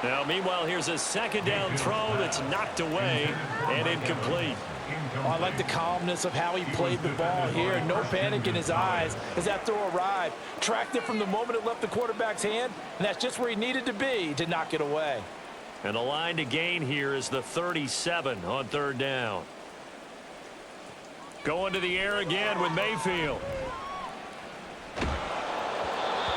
Now, meanwhile, here's a 2nd down throw that's knocked away and incomplete. Oh, I like the calmness of how he played the ball here. No panic in his eyes as that throw arrived. Tracked it from the moment it left the quarterback's hand, and that's just where he needed to be to knock it away. And the line to gain here is the 37 on 3rd down. Going to the air again with Mayfield.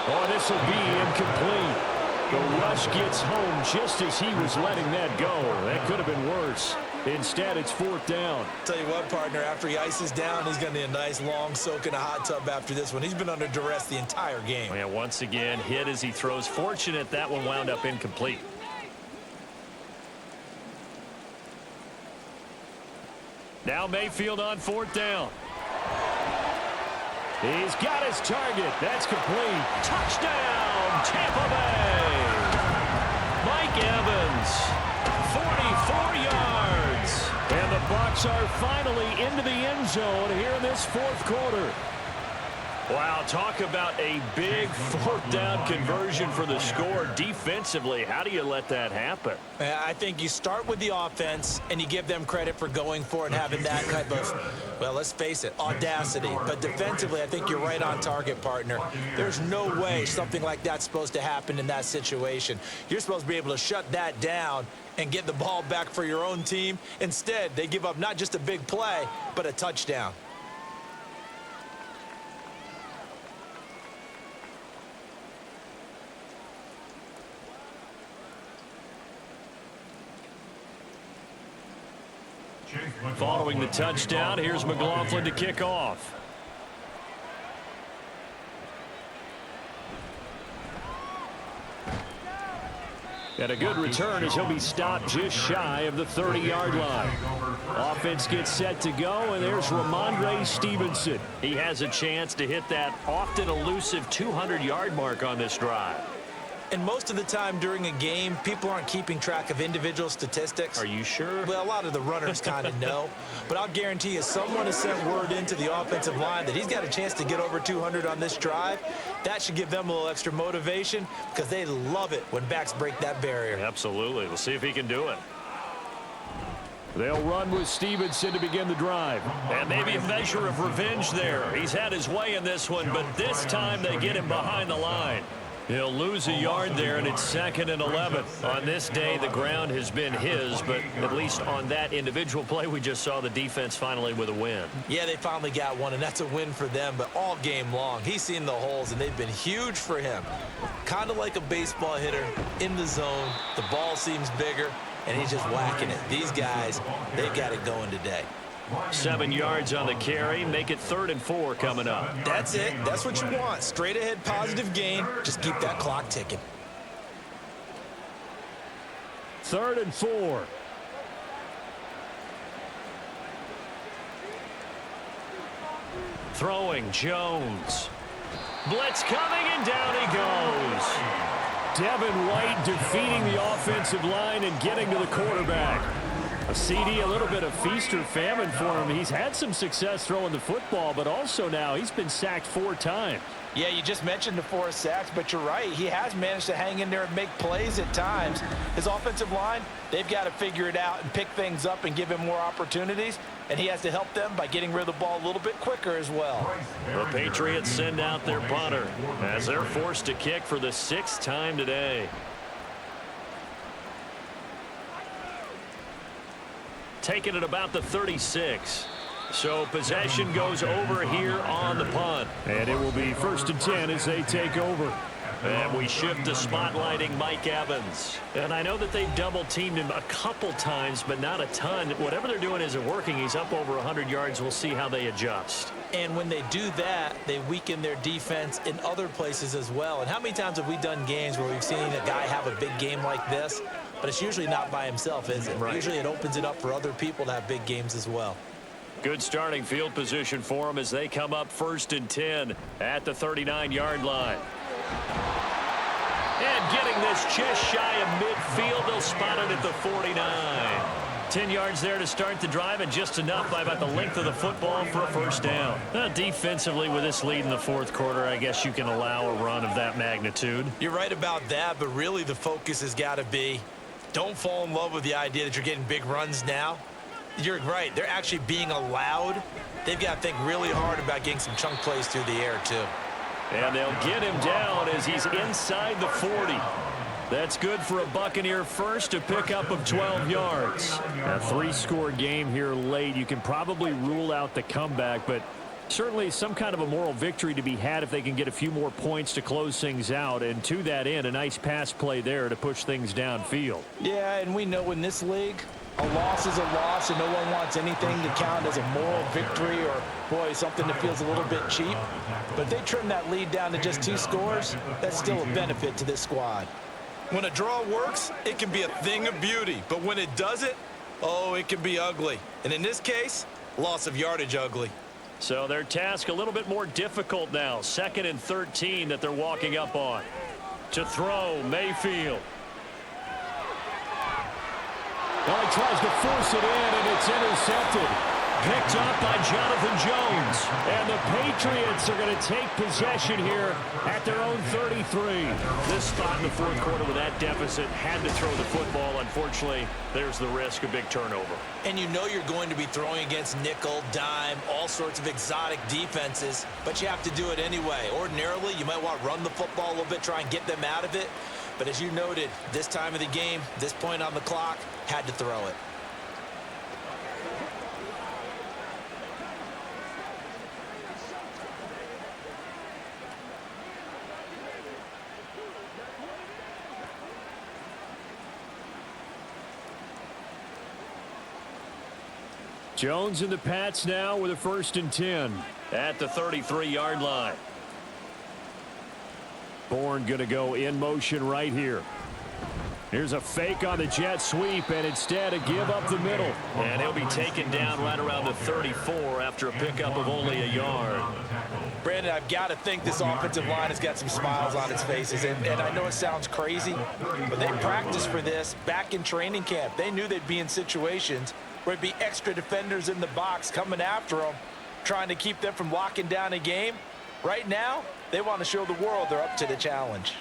Oh, this will be incomplete. The rush gets home just as he was letting that go. That could have been worse. Instead, it's 4th down. Tell you what, partner, after he ices down, he's going to need a nice long soak in a hot tub after this one. He's been under duress the entire game. Yeah, once again, hit as he throws. Fortunate that one wound up incomplete. Now Mayfield on 4th down. He's got his target. That's complete. Touchdown, Tampa Bay. Mike Evans, 44 yards. And the Bucs are finally into the end zone here in this 4th quarter. Wow, talk about a big fourth down conversion for the score. Defensively, how do you let that happen? I think you start with the offense, and you give them credit for going for it and having that type of, well, let's face it, audacity. But defensively, I think you're right on target, partner. There's no way something like that's supposed to happen in that situation. You're supposed to be able to shut that down and get the ball back for your own team. Instead, they give up not just a big play, but a touchdown. Following the touchdown, here's McLaughlin to kick off. And a good return as he'll be stopped just shy of the 30-yard line. Offense gets set to go, and there's Ramondre Stevenson. He has a chance to hit that often elusive 200-yard mark on this drive. And most of the time during a game, people aren't keeping track of individual statistics. Are you sure? Well, a lot of the runners kind of know. But I'll guarantee you someone has sent word into the offensive line that he's got a chance to get over 200 on this drive. That should give them a little extra motivation because they love it when backs break that barrier. Absolutely. We'll see if he can do it. They'll run with Stevenson to begin the drive. And maybe a measure of revenge there. He's had his way in this one, but this time they get him behind the line. He'll lose a yard there, and it's 2nd and 11. On this day, the ground has been his, but at least on that individual play, we just saw the defense finally with a win. Yeah, they finally got one, and that's a win for them, but all game long, he's seen the holes, and they've been huge for him. Kind of like a baseball hitter in the zone. The ball seems bigger, and he's just whacking it. These guys, they've got it going today. 7 yards on the carry. Make it 3rd and 4 coming up. That's it. That's what you want. Straight ahead positive gain. Just keep that clock ticking. 3rd and 4. Throwing Jones. Blitz coming, and down he goes. Devin White defeating the offensive line and getting to the quarterback. A CD, a little bit of feast or famine for him. He's had some success throwing the football, but also now he's been sacked 4 times. Yeah, you just mentioned the 4 sacks, but you're right. He has managed to hang in there and make plays at times. His offensive line, they've got to figure it out and pick things up and give him more opportunities, and he has to help them by getting rid of the ball a little bit quicker as well. The Patriots send out their punter as they're forced to kick for the 6th time today. Taken at about the 36. So possession goes over here on the punt. And it will be 1st and 10 as they take over. And we shift to spotlighting Mike Evans. And I know that they've double-teamed him a couple times, but not a ton. Whatever they're doing isn't working. He's up over 100 yards. We'll see how they adjust. And when they do that, they weaken their defense in other places as well. And how many times have we done games where we've seen a guy have a big game like this? But it's usually not by himself, is it? Right. Usually it opens it up for other people to have big games as well. Good starting field position for them as they come up 1st and 10 at the 39-yard line. And getting this just shy of midfield, they'll spot it at the 49. 10 yards there to start the drive, and just enough by about the length of the football for a 1st down. Defensively, with this lead in the 4th quarter, I guess you can allow a run of that magnitude. You're right about that, but really the focus has got to be don't fall in love with the idea that you're getting big runs now. You're right. They're actually being allowed. They've got to think really hard about getting some chunk plays through the air, too. And they'll get him down as he's inside the 40. That's good for a Buccaneer first, a pickup of 12 yards. A 3-score game here late. You can probably rule out the comeback, but certainly some kind of a moral victory to be had if they can get a few more points to close things out. And to that end, a nice pass play there to push things downfield. Yeah, and we know in this league, a loss is a loss, and no one wants anything to count as a moral victory or, boy, something that feels a little bit cheap. But if they trim that lead down to just 2 scores, that's still a benefit to this squad. When a draw works, it can be a thing of beauty. But when it doesn't, oh, it can be ugly. And in this case, loss of yardage ugly. So their task a little bit more difficult now. 2nd and 13 that they're walking up on. To throw, Mayfield. Well, he tries to force it in, and it's intercepted. Picked up by Jonathan Jones. And the Patriots are going to take possession here at their own 33. This spot in the fourth quarter with that deficit had to throw the football. Unfortunately, there's the risk of big turnover. And you know you're going to be throwing against nickel, dime, all sorts of exotic defenses, but you have to do it anyway. Ordinarily, you might want to run the football a little bit, try and get them out of it. But as you noted, this time of the game, this point on the clock, had to throw it. Jones and the Pats now with a 1st and 10 at the 33-yard line. Bourne going to go in motion right here. Here's a fake on the jet sweep, and instead a give up the middle. And he'll be taken down right around the 34 after a pickup of only a yard. Brandon, I've got to think this offensive line has got some smiles on its faces. And I know it sounds crazy, but they practiced for this back in training camp. They knew they'd be in situations where it'd be extra defenders in the box coming after them, trying to keep them from locking down a game. Right now, they want to show the world they're up to the challenge.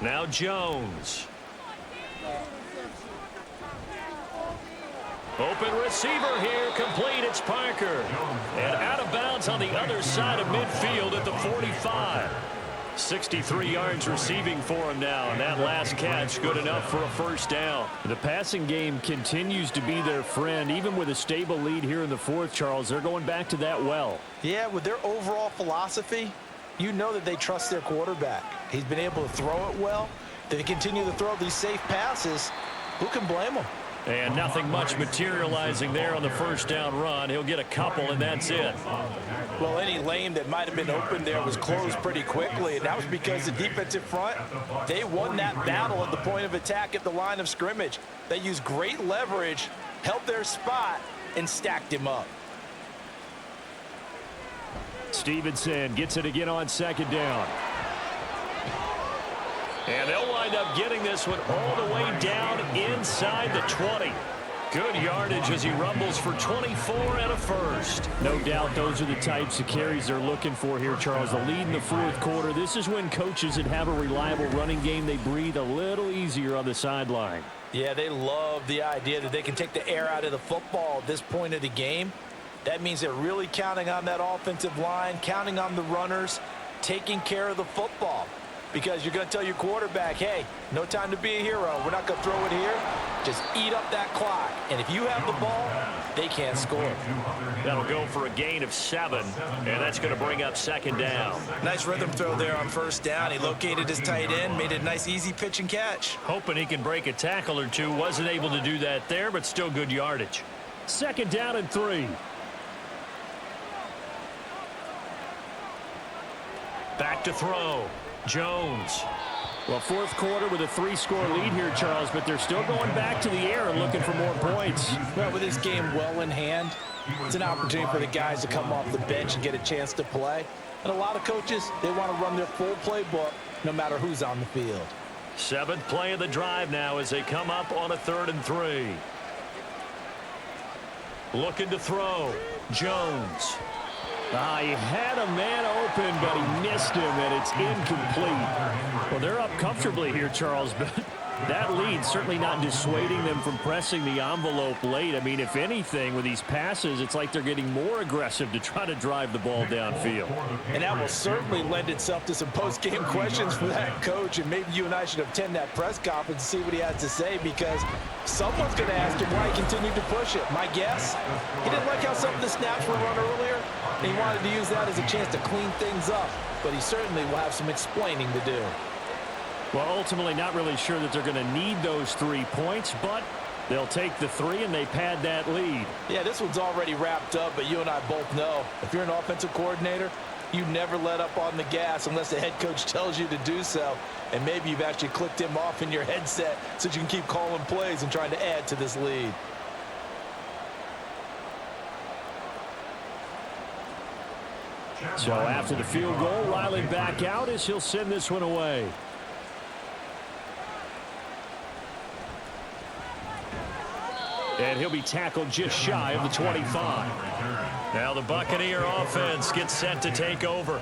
Now Jones. Open receiver here, complete. It's Parker. And out of bounds on the other side of midfield at the 45. 63 yards receiving for him now, and that last catch good enough for a 1st down. The passing game continues to be their friend. Even with a stable lead here in the 4th, Charles, they're going back to that well. Yeah, with their overall philosophy, you know that they trust their quarterback. He's been able to throw it well. They continue to throw these safe passes. Who can blame them? And nothing much materializing there on the 1st down run. He'll get a couple, and that's it. Well, any lane that might have been open there was closed pretty quickly, and that was because the defensive front, they won that battle at the point of attack at the line of scrimmage. They used great leverage, held their spot, and stacked him up. Stevenson gets it again on 2nd down. And they'll wind up getting this one all the way down inside the 20. Good yardage as he rumbles for 24 and a 1st. No doubt those are the types of carries they're looking for here, Charles. The lead in the 4th quarter. This is when coaches that have a reliable running game, they breathe a little easier on the sideline. Yeah, they love the idea that they can take the air out of the football at this point of the game. That means they're really counting on that offensive line, counting on the runners, taking care of the football. Because you're going to tell your quarterback, hey, no time to be a hero. We're not going to throw it here. Just eat up that clock. And if you have the ball, they can't score. That'll go for a gain of 7, and that's going to bring up 2nd down. Nice rhythm throw there on 1st down. He located his tight end, made a nice easy pitch and catch. Hoping he can break a tackle or two. Wasn't able to do that there, but still good yardage. 2nd down and 3. Back to throw. Jones. Well, 4th quarter with a 3-score lead here, Charles, but they're still going back to the air and looking for more points. Well, with this game well in hand, it's an opportunity for the guys to come off the bench and get a chance to play. And a lot of coaches, they want to run their full playbook no matter who's on the field. 7th play of the drive now as they come up on a 3rd and 3. Looking to throw. Jones. He had a man open, but he missed him, and it's incomplete. Well, they're up comfortably here, Charles, but that lead certainly not dissuading them from pressing the envelope late. I mean, if anything, with these passes, it's like they're getting more aggressive to try to drive the ball downfield. And that will certainly lend itself to some post-game questions for that coach, and maybe you and I should attend that press conference and see what he has to say, because someone's going to ask him why he continued to push it. My guess, he didn't like how some of the snaps were run earlier, and he wanted to use that as a chance to clean things up, but he certainly will have some explaining to do. Well, ultimately not really sure that they're going to need those 3 points, but they'll take the 3 and they pad that lead. Yeah, this one's already wrapped up, but you and I both know if you're an offensive coordinator, you never let up on the gas unless the head coach tells you to do so. And maybe you've actually clicked him off in your headset so you can keep calling plays and trying to add to this lead. So after the field goal, Riley back out as he'll send this one away. And he'll be tackled just shy of the 25. Now the Buccaneer offense gets set to take over.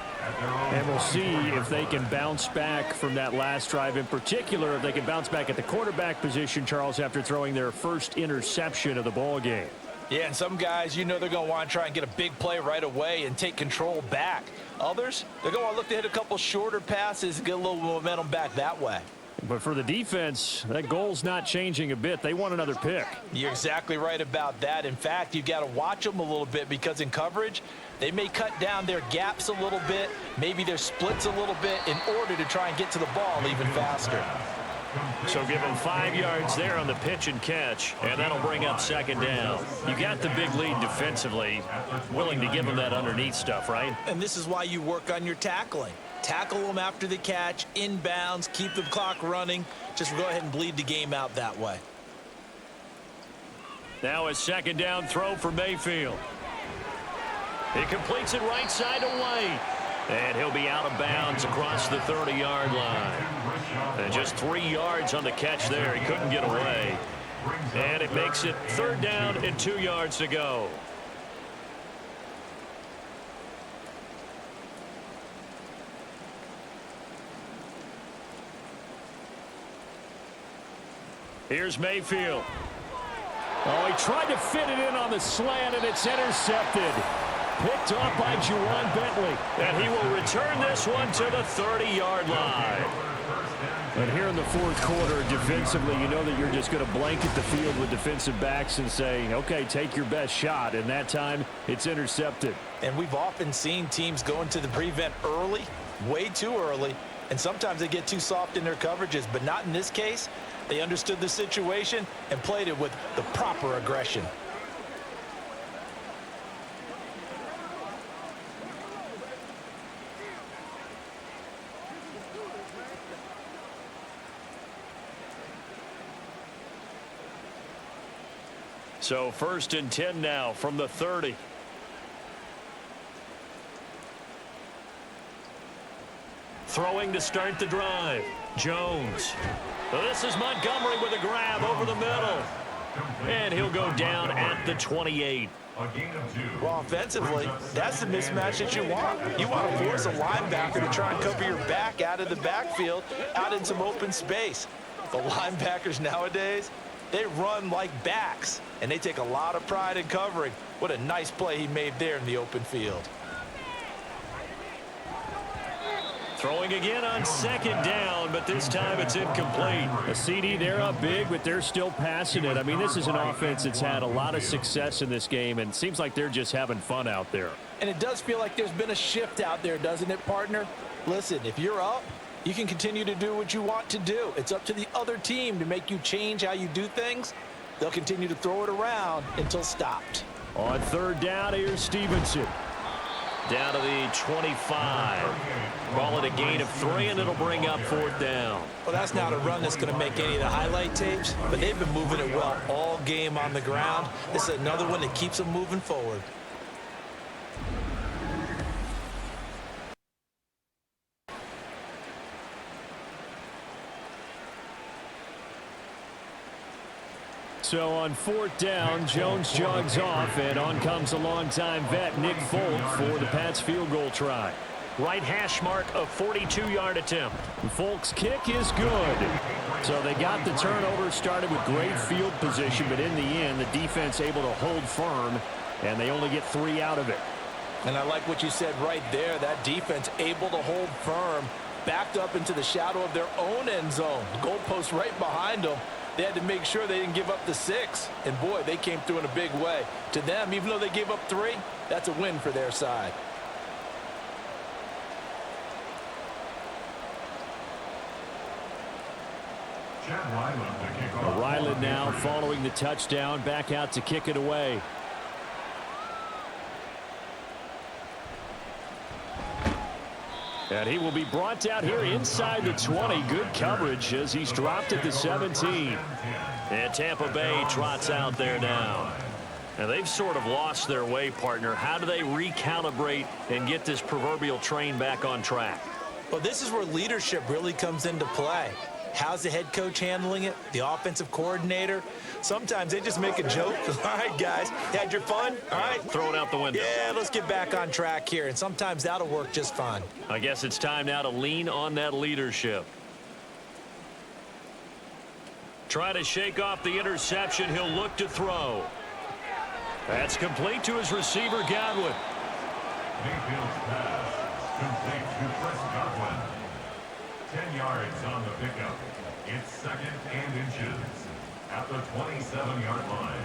And we'll see if they can bounce back from that last drive. In particular, if they can bounce back at the quarterback position, Charles, after throwing their first interception of the ball game. Yeah, and some guys, you know they're going to want to try and get a big play right away and take control back. Others, they're going to look to hit a couple shorter passes and get a little momentum back that way. But for the defense, that goal's not changing a bit. They want another pick. You're exactly right about that. In fact, you've got to watch them a little bit because in coverage, they may cut down their gaps a little bit, maybe their splits a little bit in order to try and get to the ball even faster. So give them 5 yards there on the pitch and catch, and that'll bring up second down. You got the big lead defensively, willing to give them that underneath stuff, right? And this is why you work on your tackling. Tackle them after the catch, inbounds, keep the clock running. Just go ahead and bleed the game out that way. Now a second down throw for Mayfield. He completes it right side to White. And he'll be out of bounds across the 30-yard line. And just 3 yards on the catch there. He couldn't get away. And it makes it third down and 2 yards to go. Here's Mayfield. Oh, he tried to fit it in on the slant, and it's intercepted. Picked off by Juwan Bentley. And he will return this one to the 30-yard line. And here in the fourth quarter, defensively, you know that you're just going to blanket the field with defensive backs and say, okay, take your best shot. And that time, it's intercepted. And we've often seen teams go into the prevent early, way too early, and sometimes they get too soft in their coverages, but not in this case. They understood the situation and played it with the proper aggression. So 1st and 10 now from the 30. Throwing to start the drive. Jones. This is Montgomery with a grab over the middle. And he'll go down at the 28. Well, offensively, that's the mismatch that you want. You want to force a linebacker to try and cover your back out of the backfield, out in some open space. The linebackers nowadays, they run like backs, and they take a lot of pride in covering. What a nice play he made there in the open field. Throwing again on second down, but this time it's incomplete. A CD, they're up big, but they're still passing it. I mean, this is an offense that's had a lot of success in this game, and it seems like they're just having fun out there. And it does feel like there's been a shift out there, doesn't it, partner? Listen, if you're up, you can continue to do what you want to do. It's up to the other team to make you change how you do things. They'll continue to throw it around until stopped. On third down, here's Stevenson. Down to the 25. Ball at a gain of 3, and it'll bring up fourth down. Well, that's not a run that's going to make any of the highlight tapes, but they've been moving it well all game on the ground. This is another one that keeps them moving forward. So on fourth down, Jones jogs off, and on comes a longtime vet, Nick Folk, for the Pats field goal try. Right hash mark, a 42-yard attempt. Folk's kick is good. So they got the turnover, started with great field position, but in the end, the defense able to hold firm, and they only get 3 out of it. And I like what you said right there. That defense able to hold firm, backed up into the shadow of their own end zone. The goalpost right behind them. They had to make sure they didn't give up the 6. And, boy, they came through in a big way. To them, even though they gave up 3, that's a win for their side. Ryland now following the touchdown, back out to kick it away. And he will be brought down here inside the 20. Good coverage as he's dropped at the 17. And Tampa Bay trots out there now. And they've sort of lost their way, partner. How do they recalibrate and get this proverbial train back on track? Well, this is where leadership really comes into play. How's the head coach handling it? The offensive coordinator? Sometimes they just make a joke. All right, guys, had your fun? All right. Throw it out the window. Yeah, let's get back on track here, and sometimes that'll work just fine. I guess it's time now to lean on that leadership. Try to shake off the interception. He'll look to throw. That's complete to his receiver, Godwin. Mayfield's pass complete to Chris Godwin. 10 yards on the pickup. It's 2nd and inches at the 27-yard line.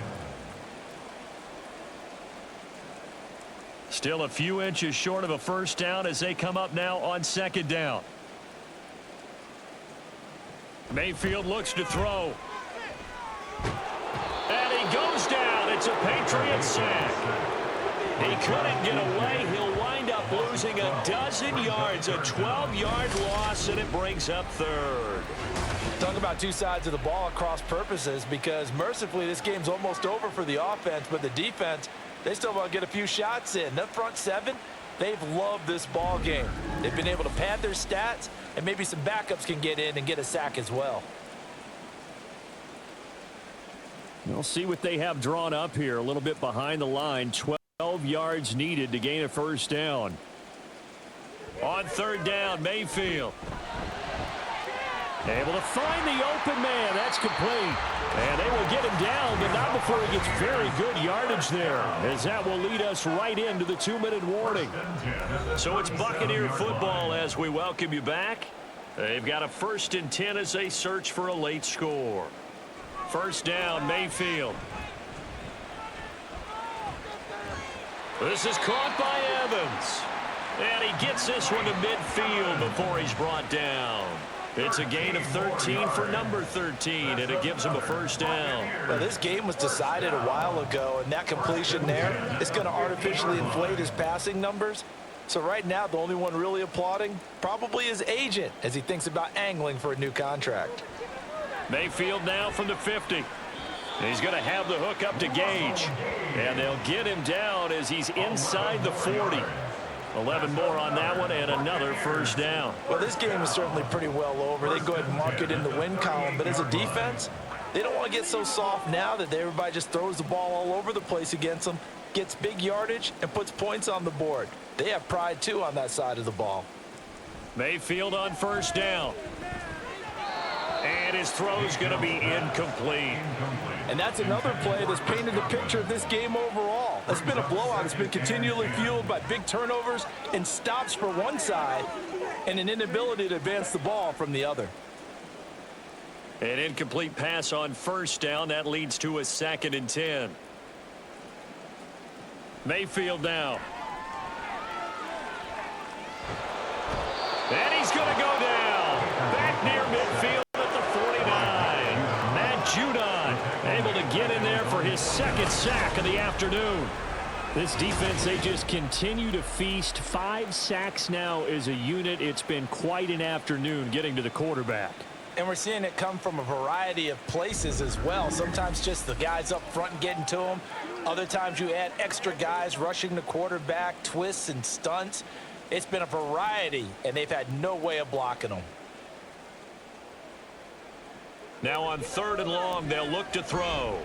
Still a few inches short of a first down as they come up now on 2nd down. Mayfield looks to throw. And he goes down. It's a Patriots sack. He couldn't get away. He'll wind up losing a dozen yards, a 12-yard loss, and it brings up 3rd. Talk about two sides of the ball at cross purposes, because mercifully this game's almost over for the offense, but the defense, they still want to get a few shots in. That front seven, they've loved this ball game. They've been able to pad their stats, and maybe some backups can get in and get a sack as well. We'll see what they have drawn up here. A little bit behind the line. 12 yards needed to gain a first down. On 3rd down, Mayfield. Able to find the open man. That's complete. And they will get him down, but not before he gets very good yardage there, as that will lead us right into the 2-minute warning. So it's Buccaneer football as we welcome you back. They've got a 1st and 10 as they search for a late score. First down, Mayfield. This is caught by Evans. And he gets this one to midfield before he's brought down. It's a gain of 13 for number 13, and it gives him a first down. Well, this game was decided a while ago, and that completion there is going to artificially inflate his passing numbers. So right now, the only one really applauding probably his agent as he thinks about angling for a new contract. Mayfield now from the 50. He's going to have the hook up to Gage. And they'll get him down as he's inside the 40. 11 more on that one and another first down. Well, this game is certainly pretty well over. They go ahead and mark it in the win column. But as a defense, they don't want to get so soft now that everybody just throws the ball all over the place against them, gets big yardage, and puts points on the board. They have pride, too, on that side of the ball. Mayfield on first down. And his throw's going to be incomplete. And that's another play that's painted the picture of this game overall. It's been a blowout. It's been continually fueled by big turnovers and stops for one side and an inability to advance the ball from the other. An incomplete pass on first down. That leads to a 2nd and 10. Mayfield now. And he's going to go down. Back near midfield at the 49. Matt Judon able to get in there for his 2nd sack of the afternoon. This defense, they just continue to feast. 5 sacks now as a unit. It's been quite an afternoon getting to the quarterback. And we're seeing it come from a variety of places as well. Sometimes just the guys up front and getting to them. Other times you add extra guys rushing the quarterback, twists and stunts. It's been a variety, and they've had no way of blocking them. Now on 3rd and long, they'll look to throw.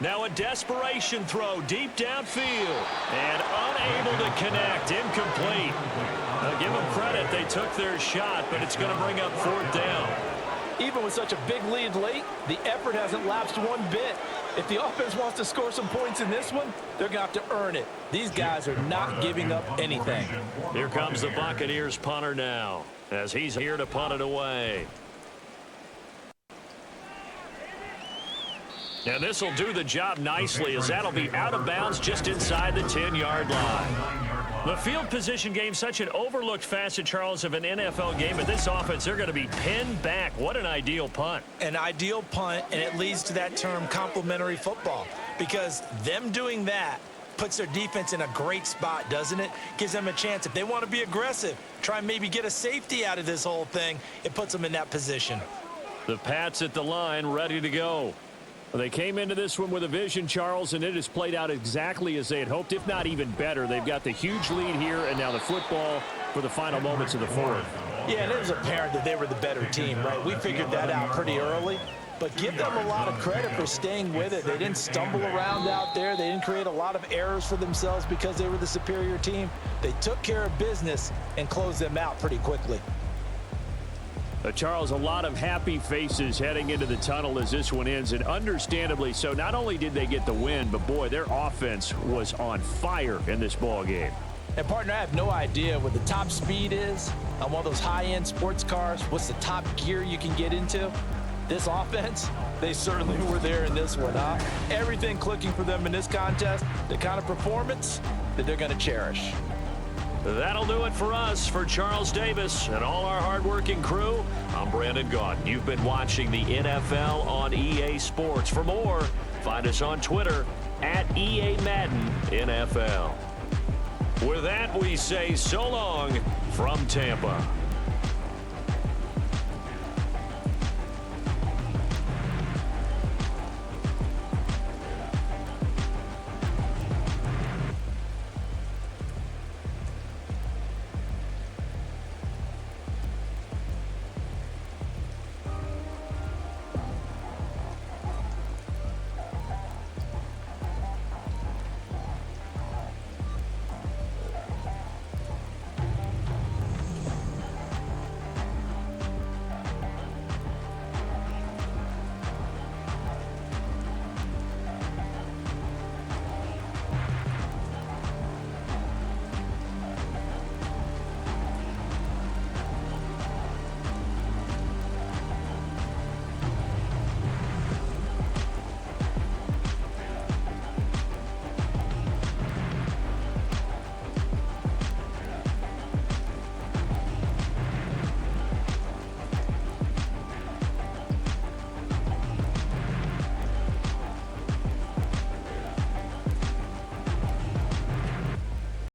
Now a desperation throw deep downfield. And unable to connect. Incomplete. Now give them credit. They took their shot, but it's going to bring up 4th down. Even with such a big lead late, the effort hasn't lapsed one bit. If the offense wants to score some points in this one, they're going to have to earn it. These guys are not giving up anything. Here comes the Buccaneers punter now, as he's here to punt it away. And this will do the job nicely, as that'll be out of bounds just inside the 10-yard line. The field position game, such an overlooked facet, Charles, of an NFL game. But this offense, they're going to be pinned back. What an ideal punt. An ideal punt, and it leads to that term complementary football, because them doing that puts their defense in a great spot, doesn't it? Gives them a chance. If they want to be aggressive, try and maybe get a safety out of this whole thing, it puts them in that position. The Pats at the line, ready to go. Well, they came into this one with a vision, Charles, and it has played out exactly as they had hoped, if not even better. They've got the huge lead here, and now the football for the final moments of the fourth. Yeah, and it was apparent that they were the better team, right? We figured that out pretty early. But give them a lot of credit for staying with it. They didn't stumble around out there. They didn't create a lot of errors for themselves because they were the superior team. They took care of business and closed them out pretty quickly. Charles, a lot of happy faces heading into the tunnel as this one ends, and understandably so. Not only did they get the win, but boy, their offense was on fire in this ball game. And partner, I have no idea what the top speed is on one of those high-end sports cars. What's the top gear you can get into? This offense, they certainly were there in this one, huh? Everything clicking for them in this contest, the kind of performance that they're going to cherish. That'll do it for us. For Charles Davis and all our hardworking crew, I'm Brandon Gaudin. You've been watching the NFL on EA Sports. For more, find us on Twitter at EA Madden NFL. With that, we say so long from Tampa.